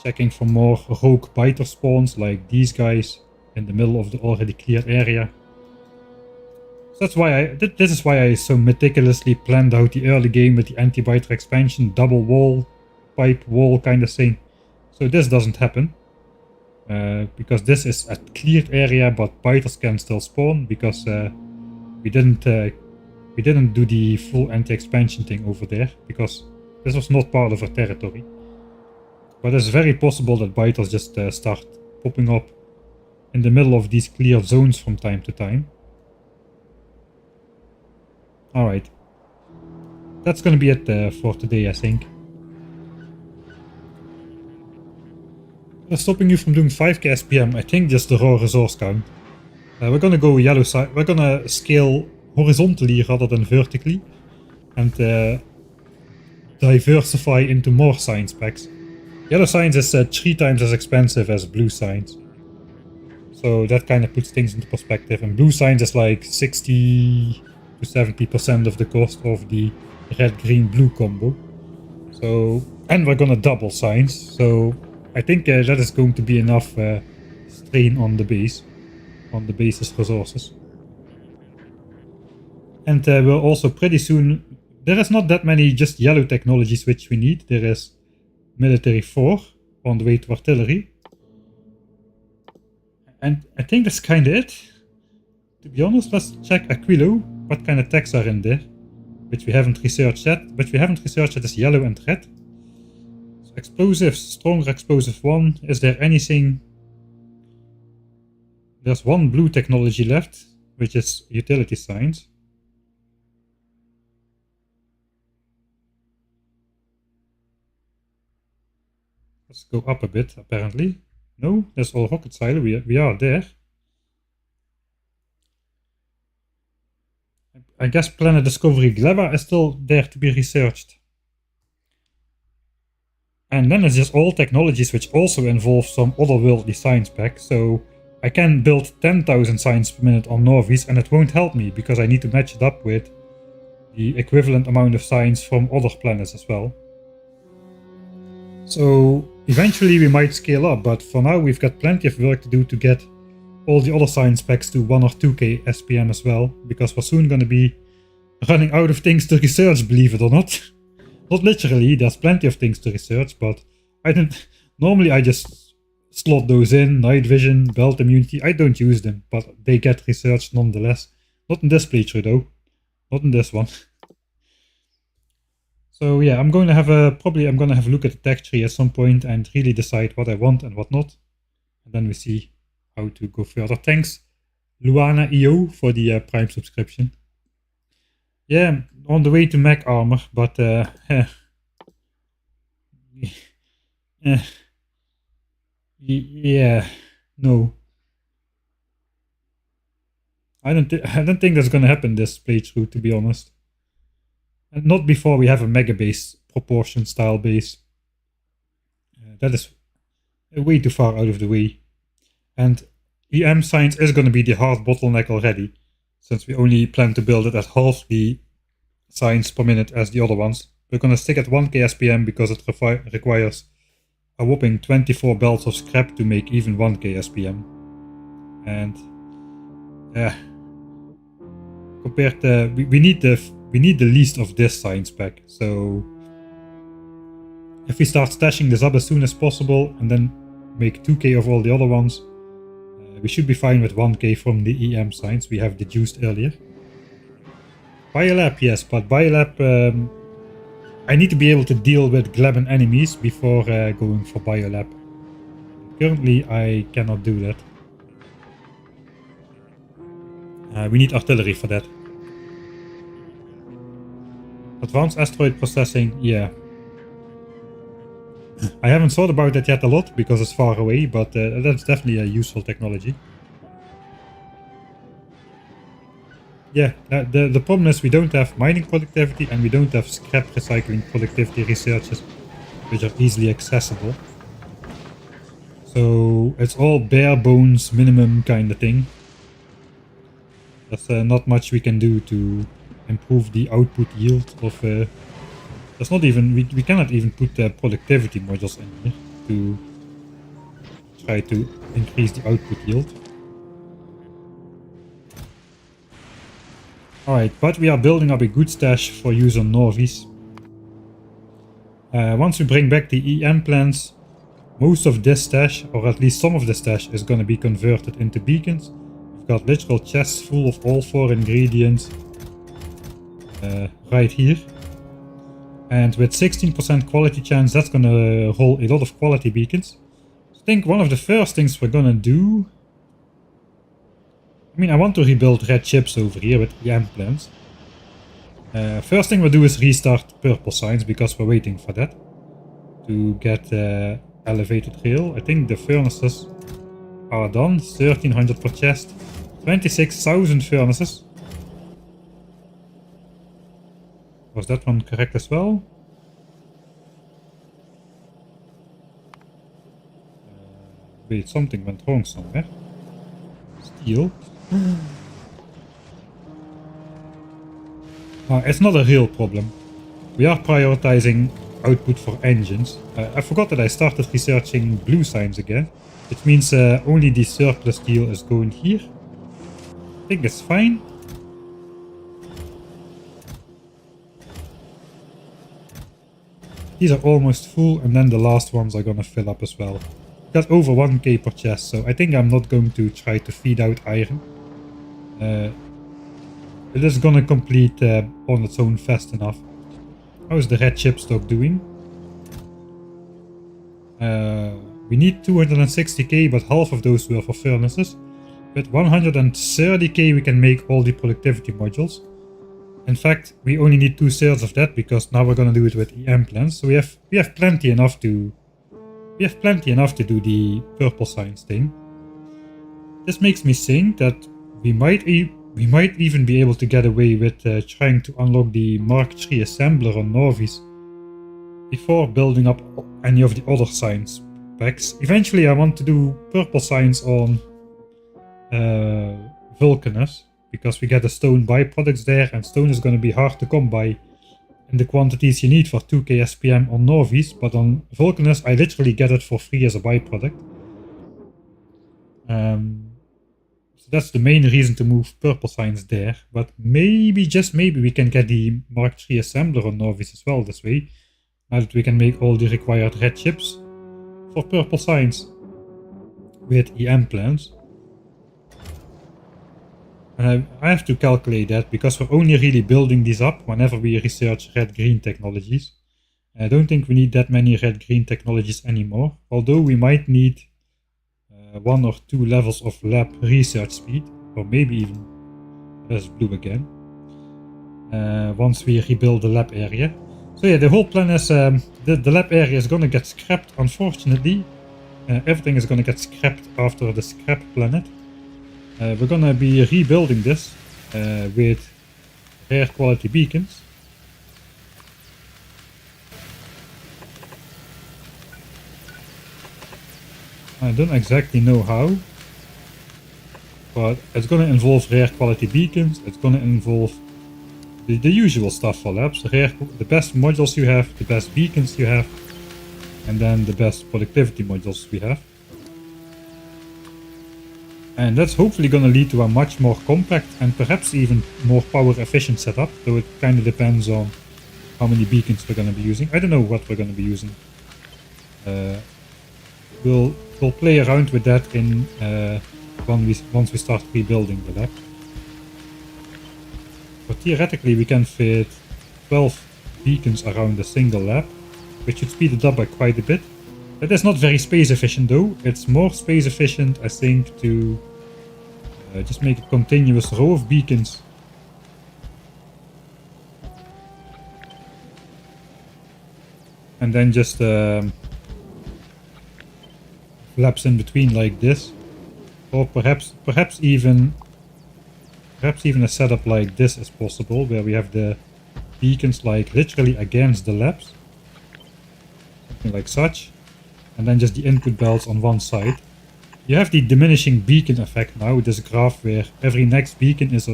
Checking for more rogue biter spawns like these guys in the middle of the already cleared area. So that's why this is why I so meticulously planned out the early game with the anti-biter expansion, double wall, pipe wall kind of thing. So this doesn't happen. because this is a cleared area, but biters can still spawn because we didn't do the full anti-expansion thing over there because this was not part of our territory. But it's very possible that biters just start popping up in the middle of these cleared zones from time to time. Alright. That's gonna be it for today, I think. Stopping you from doing 5k SPM, I think just the raw resource count. We're gonna go yellow side. We're gonna scale horizontally rather than vertically. And diversify into more science packs. Yellow science is 3 times as expensive as blue science. So that kind of puts things into perspective. And blue science is like 60 to 70% of the cost of the red, green, blue combo. So, and we're gonna double science. So I think that is going to be enough strain on the base. On the base's resources. And we'll also pretty soon... There is not that many just yellow technologies which we need. There is military 4 on the way to artillery. And I think that's kind of it. To be honest, let's check Aquilo. What kind of techs are in there? Which we haven't researched yet. Which we haven't researched yet is yellow and red. So explosives, stronger explosive 1. Is there anything... There's one blue technology left, which is utility science. Let's go up a bit, apparently. No, that's all rocket silo. We are there. I guess Planet Discovery Gleba is still there to be researched. And then it's just all technologies which also involve some otherworldly science pack. So I can build 10,000 science per minute on Norvis and it won't help me because I need to match it up with the equivalent amount of science from other planets as well. So eventually we might scale up, but for now we've got plenty of work to do to get all the other science packs to 1 or 2k SPM as well, because we're soon going to be running out of things to research, believe it or not. Not literally, there's plenty of things to research, but normally I just slot those in, night vision, belt immunity. I don't use them, but they get researched nonetheless. Not in this playthrough though, not in this one. So yeah, I'm going to have a look at the tech tree at some point and really decide what I want and what not. And then we see how to go further. Thanks Luana EO for the Prime subscription. Yeah, on the way to mech armor, but yeah, no. I don't think that's gonna happen this playthrough, to be honest. And not before we have a mega base proportion style base. That is way too far out of the way. And EM science is going to be the hard bottleneck already, since we only plan to build it at half the science per minute as the other ones. We're going to stick at 1k SPM because it requires a whopping 24 belts of scrap to make even 1k SPM. And compared to... We need the least of this science pack, so if we start stashing this up as soon as possible and then make 2k of all the other ones, we should be fine with 1k from the EM science we have deduced earlier. Biolab, yes, but Biolab, I need to be able to deal with Gleban enemies before going for Biolab. Currently I cannot do that. We need artillery for that. Advanced asteroid processing, yeah. I haven't thought about that yet a lot because it's far away, but that's definitely a useful technology. Yeah, the problem is we don't have mining productivity and we don't have scrap recycling productivity researches which are easily accessible. So it's all bare bones minimum kind of thing. There's not much we can do to improve the output yield of there's not even we cannot even put productivity modules in here to try to increase the output yield. Alright, but we are building up a good stash for use on Norvis. Once we bring back the EM plans, most of this stash, or at least some of the stash, is gonna be converted into beacons. We've got literal chests full of all 4 ingredients right here. And with 16% quality chance, that's gonna hold a lot of quality beacons. I think one of the first things we're gonna do... I mean, I want to rebuild red chips over here with EM plants. First thing we'll do is restart purple signs, because we're waiting for that. To get elevated rail. I think the furnaces are done. 1300 per chest. 26,000 furnaces. Was that one correct as well? Wait, something went wrong somewhere. Steel. It's not a real problem. We are prioritizing output for engines. I forgot that I started researching blue signs again. It means only the surplus steel is going here. I think it's fine. These are almost full, and then the last ones are gonna fill up as well. Got over 1k per chest, so I think I'm not going to try to feed out iron. It is gonna complete on its own fast enough. How is the red chip stock doing? We need 260k, but half of those were for furnaces. With 130k we can make all the productivity modules. In fact, we only need 2/3 of that, because now we're gonna do it with EM plants. So we have plenty enough to do the purple science thing. This makes me think that we might even be able to get away with trying to unlock the Mark III assembler on Norvis before building up any of the other science packs. Eventually I want to do purple science on Vulcanus, because we get the stone byproducts there, and stone is going to be hard to come by in the quantities you need for 2k SPM on Norvis, but on Vulcanus I literally get it for free as a byproduct. So that's the main reason to move purple science there, but maybe, just maybe, we can get the Mark III assembler on Norvis as well this way, now that we can make all the required red chips for purple science with EM plants. And I have to calculate that, because we're only really building these up whenever we research red-green technologies. I don't think we need that many red-green technologies anymore, although we might need 1 or 2 levels of lab research speed, or maybe even, there's blue again, once we rebuild the lab area. So yeah, the whole plan is, the lab area is gonna get scrapped, unfortunately. Everything is gonna get scrapped after the scrap planet. We're gonna be rebuilding this with rare quality beacons. I don't exactly know how, but it's gonna involve rare quality beacons. It's gonna involve the usual stuff for labs. The best modules you have, the best beacons you have, and then the best productivity modules we have. And that's hopefully going to lead to a much more compact and perhaps even more power efficient setup, though it kind of depends on how many beacons we're going to be using. I don't know what we're going to be using. We'll play around with that in once we start rebuilding the lab. But theoretically we can fit 12 beacons around a single lab, which should speed it up by quite a bit. That is not very space efficient though. It's more space efficient, I think, to just make a continuous row of beacons. And then just labs in between like this. Or perhaps even a setup like this is possible, where we have the beacons like literally against the labs. Something like such. And then just the input belts on one side. You have the diminishing beacon effect now with this graph, where every next beacon is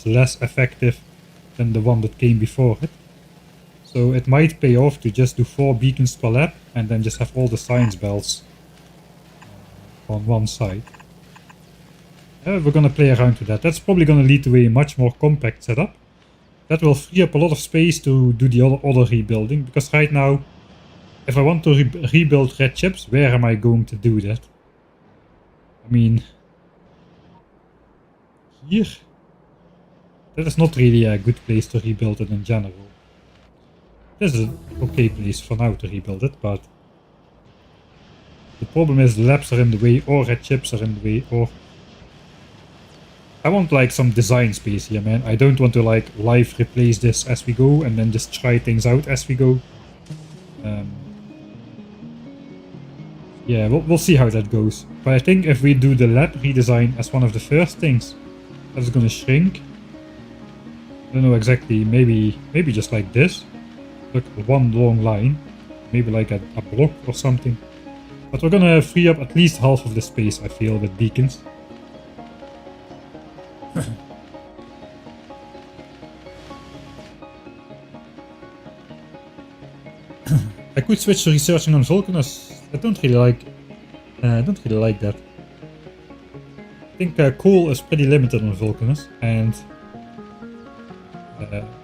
less effective than the one that came before it. So it might pay off to just do 4 beacons per lab and then just have all the science belts on one side. We're gonna play around with that. That's probably gonna lead to a much more compact setup. That will free up a lot of space to do the other rebuilding, because right now if I want to rebuild red chips, where am I going to do that? I mean, here? That is not really a good place to rebuild it in general. This is an okay place for now to rebuild it, but the problem is the labs are in the way, or red chips are in the way, or... I want like some design space here, man. I don't want to like live replace this as we go and then just try things out as we go. Yeah, we'll see how that goes. But I think if we do the lab redesign as one of the first things, that's gonna shrink. I don't know exactly, maybe just like this. Look, one long line. Maybe like a block or something. But we're gonna free up at least half of the space, I feel, with beacons. I could switch to researching on Vulcanus. I don't really like that. I think coal is pretty limited on Vulcanus, and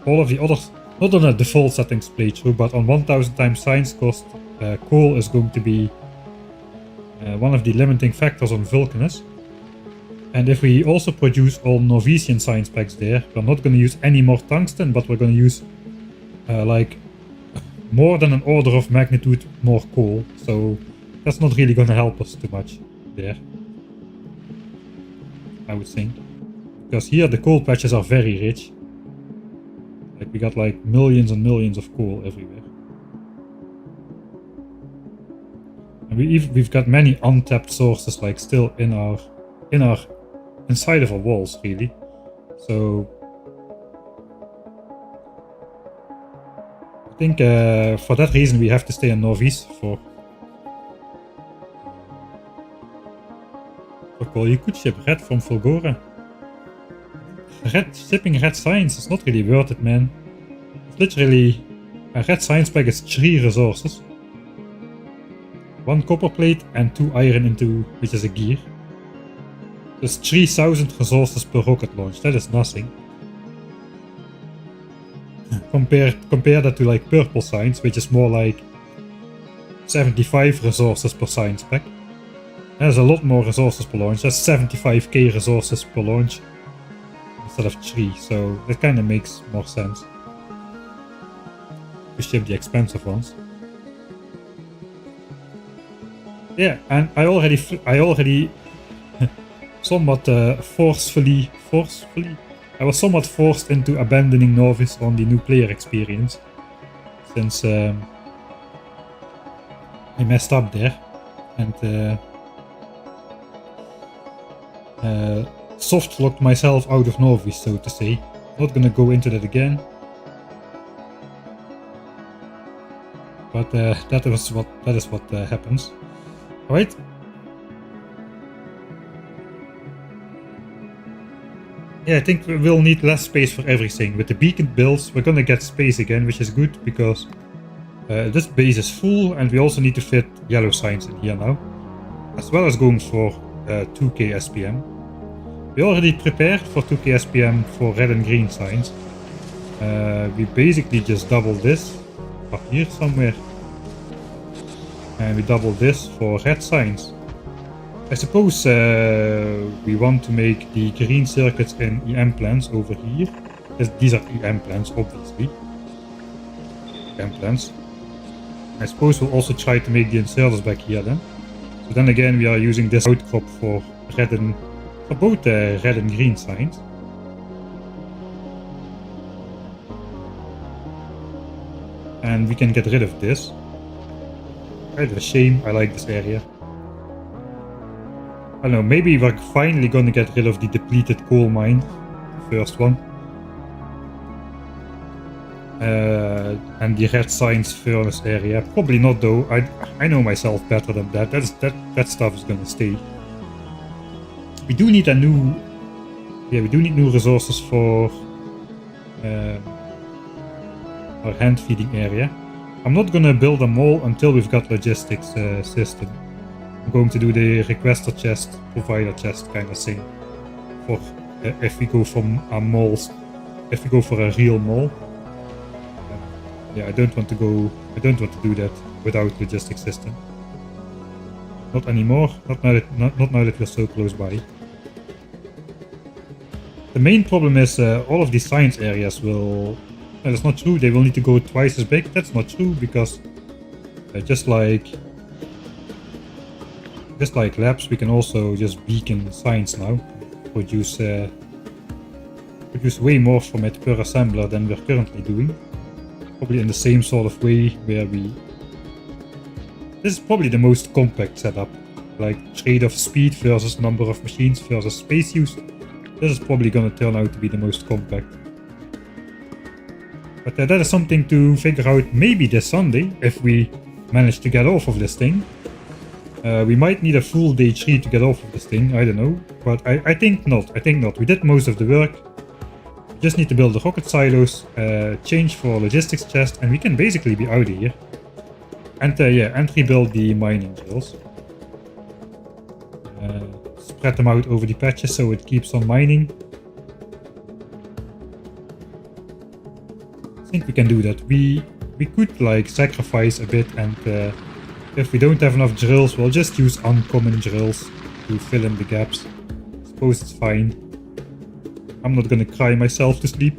all of the others, not on a default settings playthrough, but on 1000 times science cost, coal is going to be one of the limiting factors on Vulcanus. And if we also produce all Novician science packs there, we're not going to use any more tungsten, but we're going to use like more than an order of magnitude more coal. So that's not really going to help us too much there, I would think. Because here the coal patches are very rich. Like we got like millions and millions of coal everywhere. And we've got many untapped sources like still inside of our walls, really. So I think for that reason we have to stay in Novice for coal. You could ship red from Fulgora. Shipping red science is not really worth it, man. It's literally a red science pack is 3 resources. 1 copper plate and 2 iron into, which is a gear. There's 3000 resources per rocket launch. That is nothing. Compare that to like purple science, which is more like 75 resources per science pack. There's a lot more resources per launch. That's 75k resources per launch instead of 3, so that kind of makes more sense to ship the expensive ones. Yeah, and I already somewhat forcefully, I was somewhat forced into abandoning Novice on the new player experience, since I messed up there, and soft locked myself out of Novice, so to say. Not gonna go into that again. But that is what happens. Alright. Yeah, I think we will need less space for everything. With the beacon builds, we're gonna get space again, which is good, because this base is full, and we also need to fit yellow signs in here now. As well as going for 2k SPM. We already prepared for 2k SPM for red and green signs. We basically just double this up here somewhere. And we double this for red signs. I suppose we want to make the green circuits in EM plants over here. These are EM plants, obviously. EM plants. I suppose we'll also try to make the inserters back here then. So then again, we are using this outcrop for red and for both red and green signs. And we can get rid of this. Kind of a shame, I like this area. I don't know, maybe we're finally gonna get rid of the depleted coal mine. The first one. And the red signs furnace area. Probably not though, I know myself better than that. That stuff is gonna stay. We do need new resources for our hand feeding area. I'm not gonna build a mall until we've got logistics system. I'm going to do the requester chest, provider chest kind of thing. For if we go from a mall, if we go for a real mall. Yeah, I don't want to do that. without logistics system. Not anymore, not now that we're so close by. The main problem is all of these science areas will... No, that's not true, they will need to go twice as big. That's not true, because just like labs, we can also just beacon science now. Produce way more from it per assembler than we're currently doing. Probably in the same sort of way where we... This is probably the most compact setup. Like trade-off speed versus number of machines versus space use. This is probably gonna turn out to be the most compact. But that is something to figure out maybe this Sunday, if we manage to get off of this thing. We might need a full day 3 to get off of this thing, I don't know. But I think not, We did most of the work. We just need to build the rocket silos, change for logistics chest, and we can basically be out of here. And yeah, and rebuild the mining drills. Spread them out over the patches so it keeps on mining. I think we can do that. We could like sacrifice a bit, and if we don't have enough drills, we'll just use uncommon drills to fill in the gaps. I suppose it's fine. I'm not gonna cry myself to sleep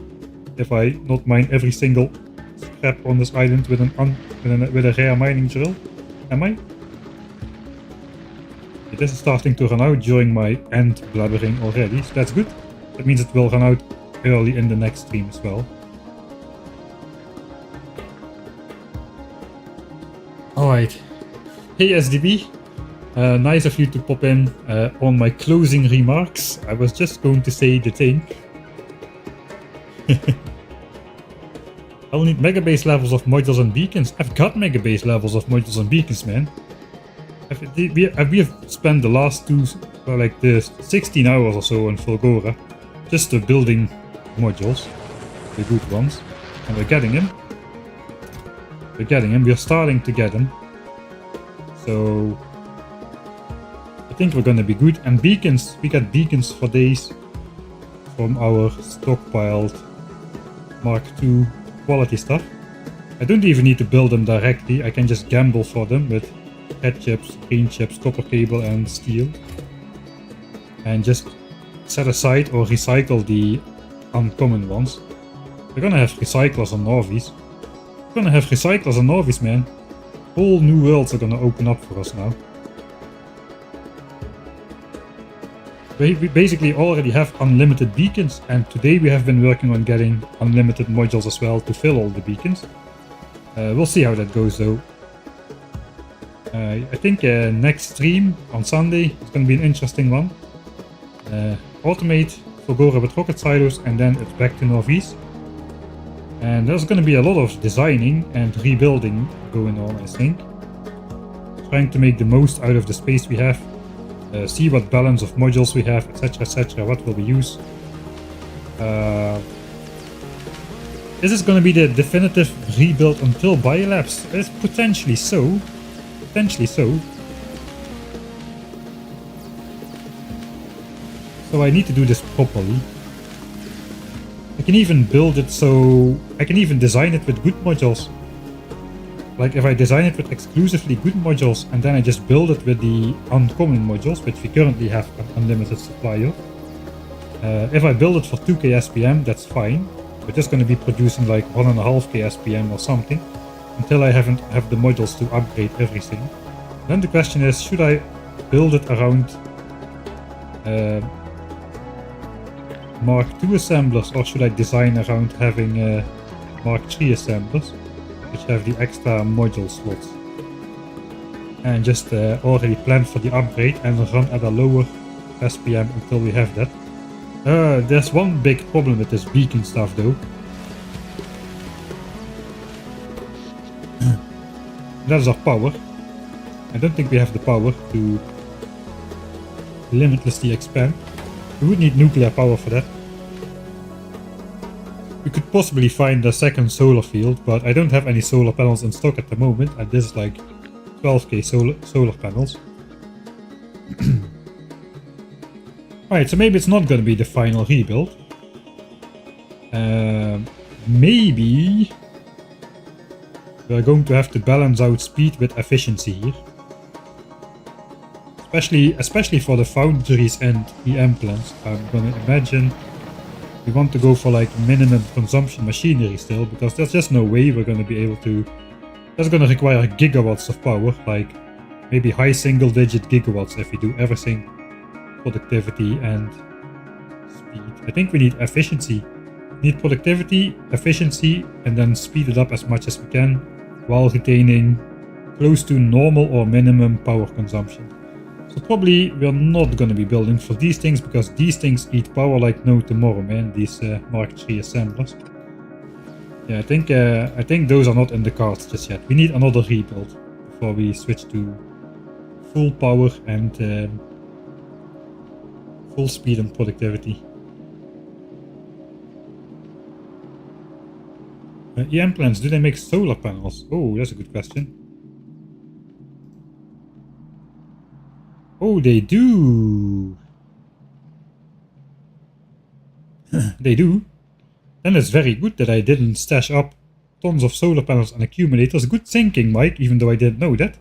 if I not mine every single scrap on this island with a rare mining drill. Am I? Okay, this is starting to run out during my end blabbering already, so that's good. That means it will run out early in the next stream as well. Alright. Hey SDB, nice of you to pop in on my closing remarks. I was just going to say the thing. I'll need megabase levels of modules and beacons. I've got megabase levels of modules and beacons, man. We have spent the last like the 16 hours or so on Fulgora just building modules, the good ones, and we're getting them. We're starting to get them. So I think we're gonna be good. And beacons, we got beacons for days from our stockpiled Mark II quality stuff. I don't even need to build them directly, I can just gamble for them with red chips, green chips, copper cable and steel. And just set aside or recycle the uncommon ones. We're gonna have recyclers on Norvies. We're gonna have recyclers on Norvies, man. Whole new worlds are gonna open up for us now. We basically already have unlimited beacons, and today we have been working on getting unlimited modules as well to fill all the beacons. We'll see how that goes though. I think next stream on Sunday is going to be an interesting one. Automate Fulgora with rocket silos, and then it's back to Northeast. And there's going to be a lot of designing and rebuilding going on, I think. Trying to make the most out of the space we have. See what balance of modules we have, etc, what will we use. Is this going to be the definitive rebuild until Biolabs? It's potentially so. So I need to do this properly. I can even build it so... I can even design it with good modules. Like if I design it with exclusively good modules and then I just build it with the uncommon modules, which we currently have an unlimited supply of. If I build it for 2k SPM, that's fine. We're just going to be producing like 1.5k SPM or something until I have the modules to upgrade everything. Then the question is, should I build it around Mark II assemblers, or should I design around having Mark III assemblers, which have the extra module slots, and just already plan for the upgrade and run at a lower SPM until we have that. There's one big problem with this beacon stuff though. That is our power. I don't think we have the power to limitlessly expand. We would need nuclear power for that. We could possibly find a second solar field, but I don't have any solar panels in stock at the moment, and this is like 12k solar panels. Alright, so maybe it's not gonna be the final rebuild. Maybe We are going to have to balance out speed with efficiency here. Especially for the foundries and EM plants. I'm gonna imagine we want to go for like minimum consumption machinery still, because there's just no way we're gonna be able to. That's gonna require gigawatts of power, like maybe high single digit gigawatts if we do everything. Productivity and speed. I think we need efficiency. We need productivity, efficiency, and then speed it up as much as we can while retaining close to normal or minimum power consumption. So probably we're not going to be building for these things, because these things eat power like no tomorrow, man. These Mark III assemblers. Yeah, I think those are not in the cards just yet. We need another rebuild before we switch to full power and full speed and productivity. EM plants, do they make solar panels? Oh, that's a good question. Oh, they do. They do. Then it's very good that I didn't stash up tons of solar panels and accumulators. Good thinking, Mike, even though I didn't know that.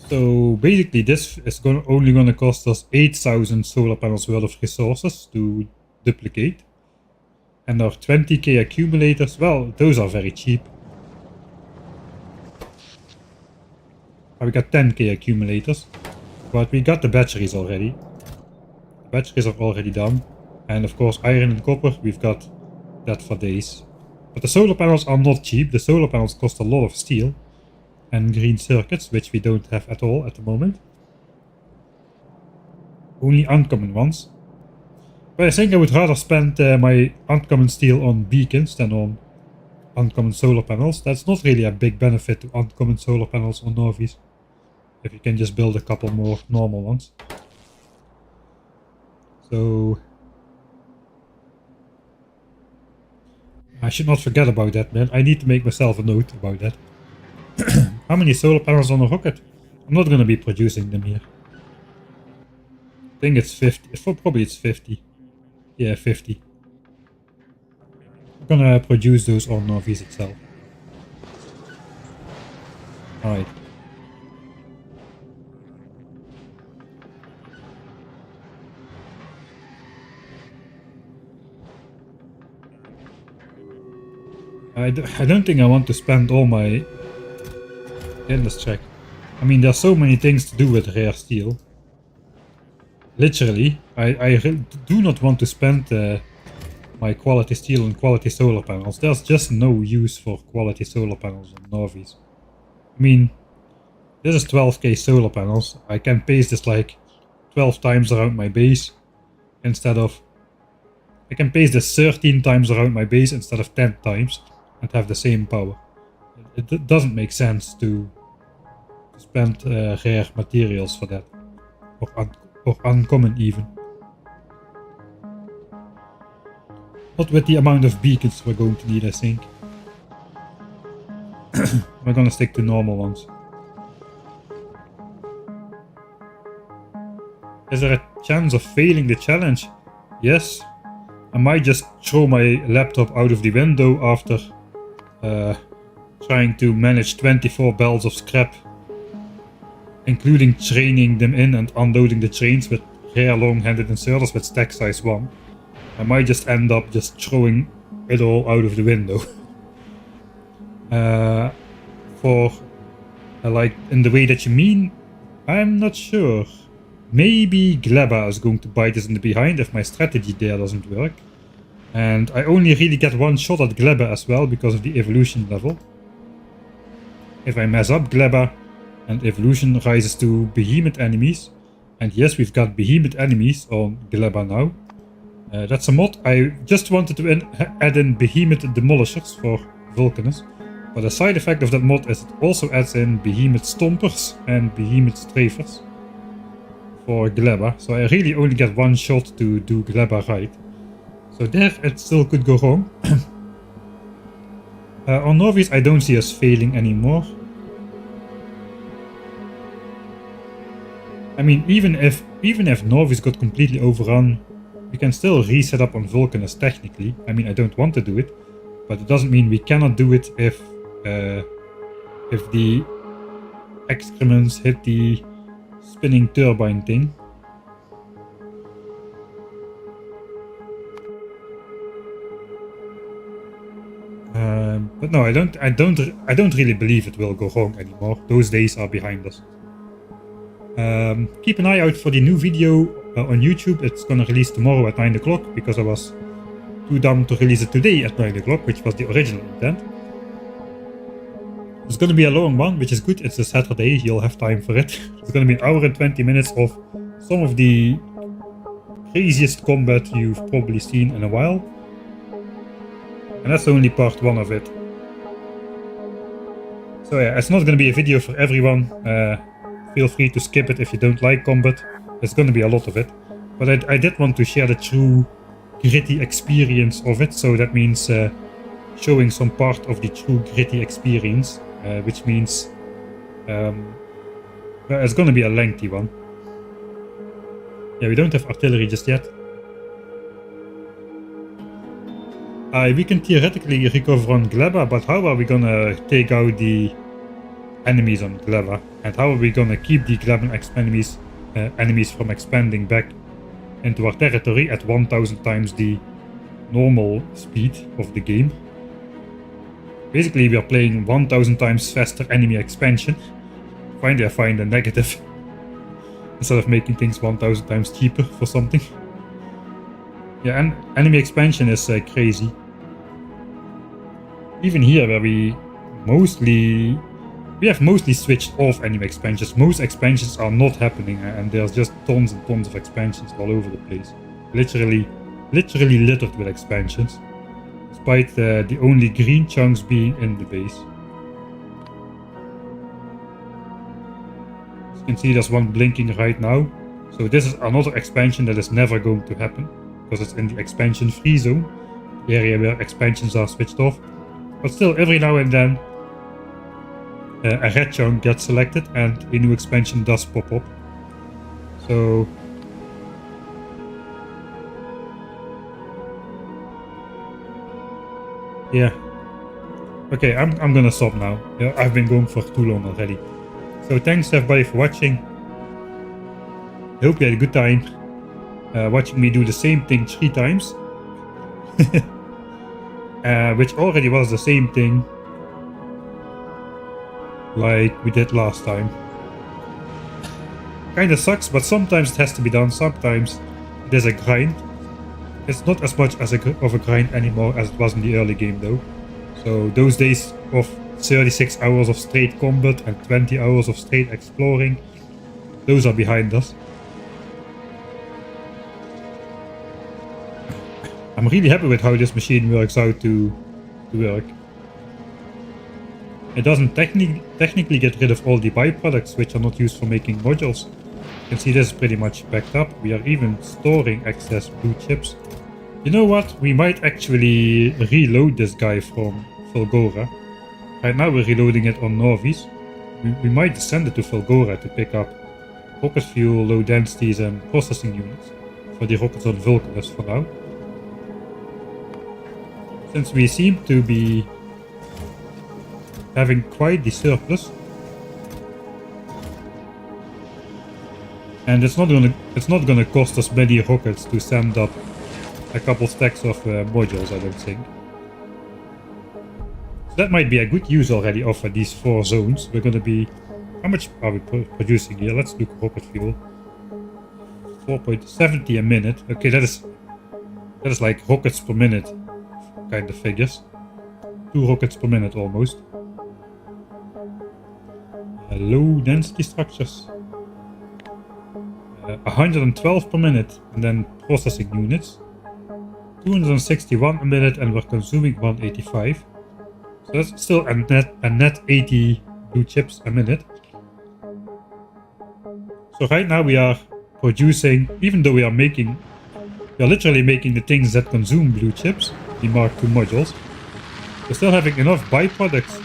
So basically this is only going to cost us 8,000 solar panels worth of resources to duplicate. And our 20k accumulators, well, those are very cheap. We got 10k accumulators, but we got the batteries already. The batteries are already done. And of course iron and copper, we've got that for days. But the solar panels are not cheap. The solar panels cost a lot of steel and green circuits, which we don't have at all at the moment. Only uncommon ones. But I think I would rather spend my uncommon steel on beacons than on uncommon solar panels. That's not really a big benefit to uncommon solar panels on Novies, if you can just build a couple more normal ones. So I should not forget about that, man. I need to make myself a note about that. How many solar panels on a rocket? I'm not going to be producing them here. I think it's 50. Probably it's 50. Yeah, 50. I'm gonna produce those on Novies itself. Alright. I don't think I want to spend all my... Yeah, let's check. I mean, there's so many things to do with rare steel. Literally, I do not want to spend my quality steel and quality solar panels. There's just no use for quality solar panels on Novies. I mean, this is 12k solar panels. I can paste this like 12 times around my base instead of... I can paste this 13 times around my base instead of 10 times and have the same power. It doesn't make sense to spend rare materials for that. Or uncommon even. Not with the amount of beacons we're going to need, I think. We're gonna stick to normal ones. Is there a chance of failing the challenge? Yes. I might just throw my laptop out of the window after trying to manage 24 bales of scrap, including training them in and unloading the trains with rare long-handed inserters with stack size 1. I might just end up just throwing it all out of the window. Like in the way that you mean, I'm not sure. Maybe Gleba is going to bite us in the behind if my strategy there doesn't work. And I only really get one shot at Gleba as well because of the evolution level. If I mess up Gleba and evolution rises to behemoth enemies, and yes, we've got behemoth enemies on Gleba now. That's a mod. I just wanted to add in behemoth demolishers for Vulcanus. But the side effect of that mod is it also adds in behemoth stompers and behemoth strafers for Gleba. So I really only get one shot to do Gleba right. So there it still could go wrong. On Novies I don't see us failing anymore. I mean, even if Novies got completely overrun we can still reset up on Vulcanus technically. I mean, I don't want to do it, but it doesn't mean we cannot do it if the excrements hit the spinning turbine thing. But no, I don't really believe it will go wrong anymore. Those days are behind us. Keep an eye out for the new video on YouTube. It's gonna release tomorrow at 9 o'clock because I was too dumb to release it today at 9 o'clock, which was the original intent. It's gonna be a long one, which is good. It's a Saturday, you'll have time for it. It's gonna be an hour and 20 minutes of some of the craziest combat you've probably seen in a while. And that's only part 1 of it. So yeah, it's not gonna be a video for everyone. Feel free to skip it if you don't like combat. There's gonna be a lot of it. But I did want to share the true gritty experience of it. So that means showing some part of the true gritty experience. Which means well, it's gonna be a lengthy one. Yeah, we don't have artillery just yet. We can theoretically recover on Gleba, but how are we gonna take out the enemies on Gleba? And how are we gonna keep the Gleban enemies from expanding back into our territory at 1000 times the normal speed of the game? Basically, we are playing 1000 times faster enemy expansion. Finally, I find a negative instead of making things 1000 times cheaper for something. Yeah, and enemy expansion is crazy. Even here, where we have mostly switched off enemy expansions. Most expansions are not happening, and there's just tons and tons of expansions all over the place. Literally littered with expansions. Despite the only green chunks being in the base. As you can see, there's one blinking right now. So this is another expansion that is never going to happen, because it's in the expansion free zone, the area where expansions are switched off. But still, every now and then a red chunk gets selected and a new expansion does pop up. So yeah. Okay, I'm gonna stop now. Yeah, I've been going for too long already. So thanks everybody for watching. I hope you had a good time watching me do the same thing 3 times. Which already was the same thing like we did last time. Kinda sucks, but sometimes it has to be done. Sometimes it is a grind. It's not as much as of a grind anymore as it was in the early game though. So those days of 36 hours of straight combat and 20 hours of straight exploring, those are behind us. I'm really happy with how this machine works out to work. It doesn't technically get rid of all the byproducts which are not used for making modules. You can see this is pretty much backed up. We are even storing excess blue chips. You know what? We might actually reload this guy from Fulgora. Right now we're reloading it on Norvis. We might send it to Fulgora to pick up rocket fuel, low densities and processing units for the rockets on Vulcanus for now. Since we seem to be having quite the surplus. And it's not gonna cost us many rockets to send up a couple stacks of modules, I don't think. So that might be a good use already of these 4 zones. We're gonna be... How much are we producing here? Let's look rocket fuel. 4.70 a minute. Okay, that is like rockets per minute kind of figures. 2 rockets per minute almost. Low density structures. 112 per minute, and then processing units. 261 a minute, and we're consuming 185. So that's still a net 80 blue chips a minute. So right now we are producing, even though we are literally making the things that consume blue chips, the Mark II modules, we're still having enough byproducts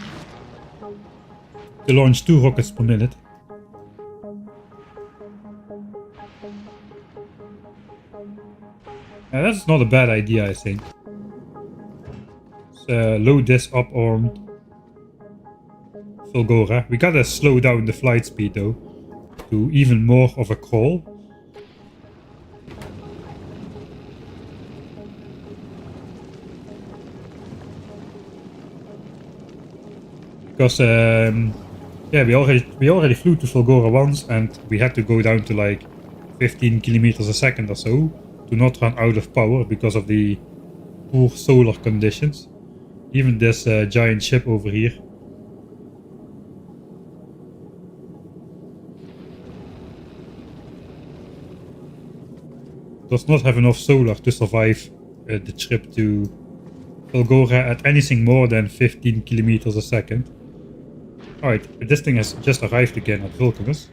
to launch 2 rockets per minute. That's not a bad idea, I think. Let's load this up on Fulgora. We gotta slow down the flight speed though, to even more of a crawl. Because yeah, we already flew to Fulgora once and we had to go down to like 15 kilometers a second or so to not run out of power because of the poor solar conditions. Even this giant ship over here does not have enough solar to survive the trip to Fulgora at anything more than 15 kilometers a second. Alright, this thing has just arrived again at Vulcanus.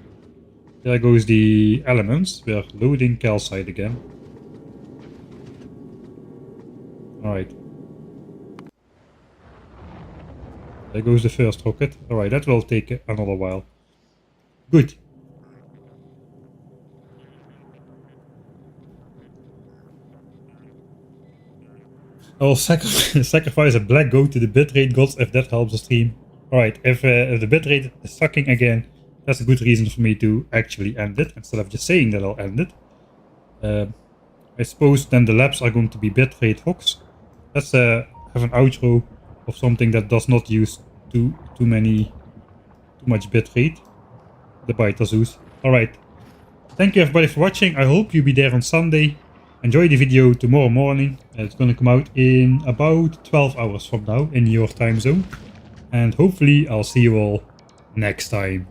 There goes the elements. We are loading calcite again. Alright. There goes the first rocket. Alright, that will take another while. Good. I will sacrifice a black goat to the bitrate gods if that helps the stream. Alright, if the bitrate is sucking again, that's a good reason for me to actually end it, instead of just saying that I'll end it. I suppose then the labs are going to be bitrate hooks. Let's have an outro of something that does not use too much bitrate. The Biter Zeus. Alright. Thank you everybody for watching. I hope you'll be there on Sunday. Enjoy the video tomorrow morning. It's going to come out in about 12 hours from now in your time zone. And hopefully I'll see you all next time.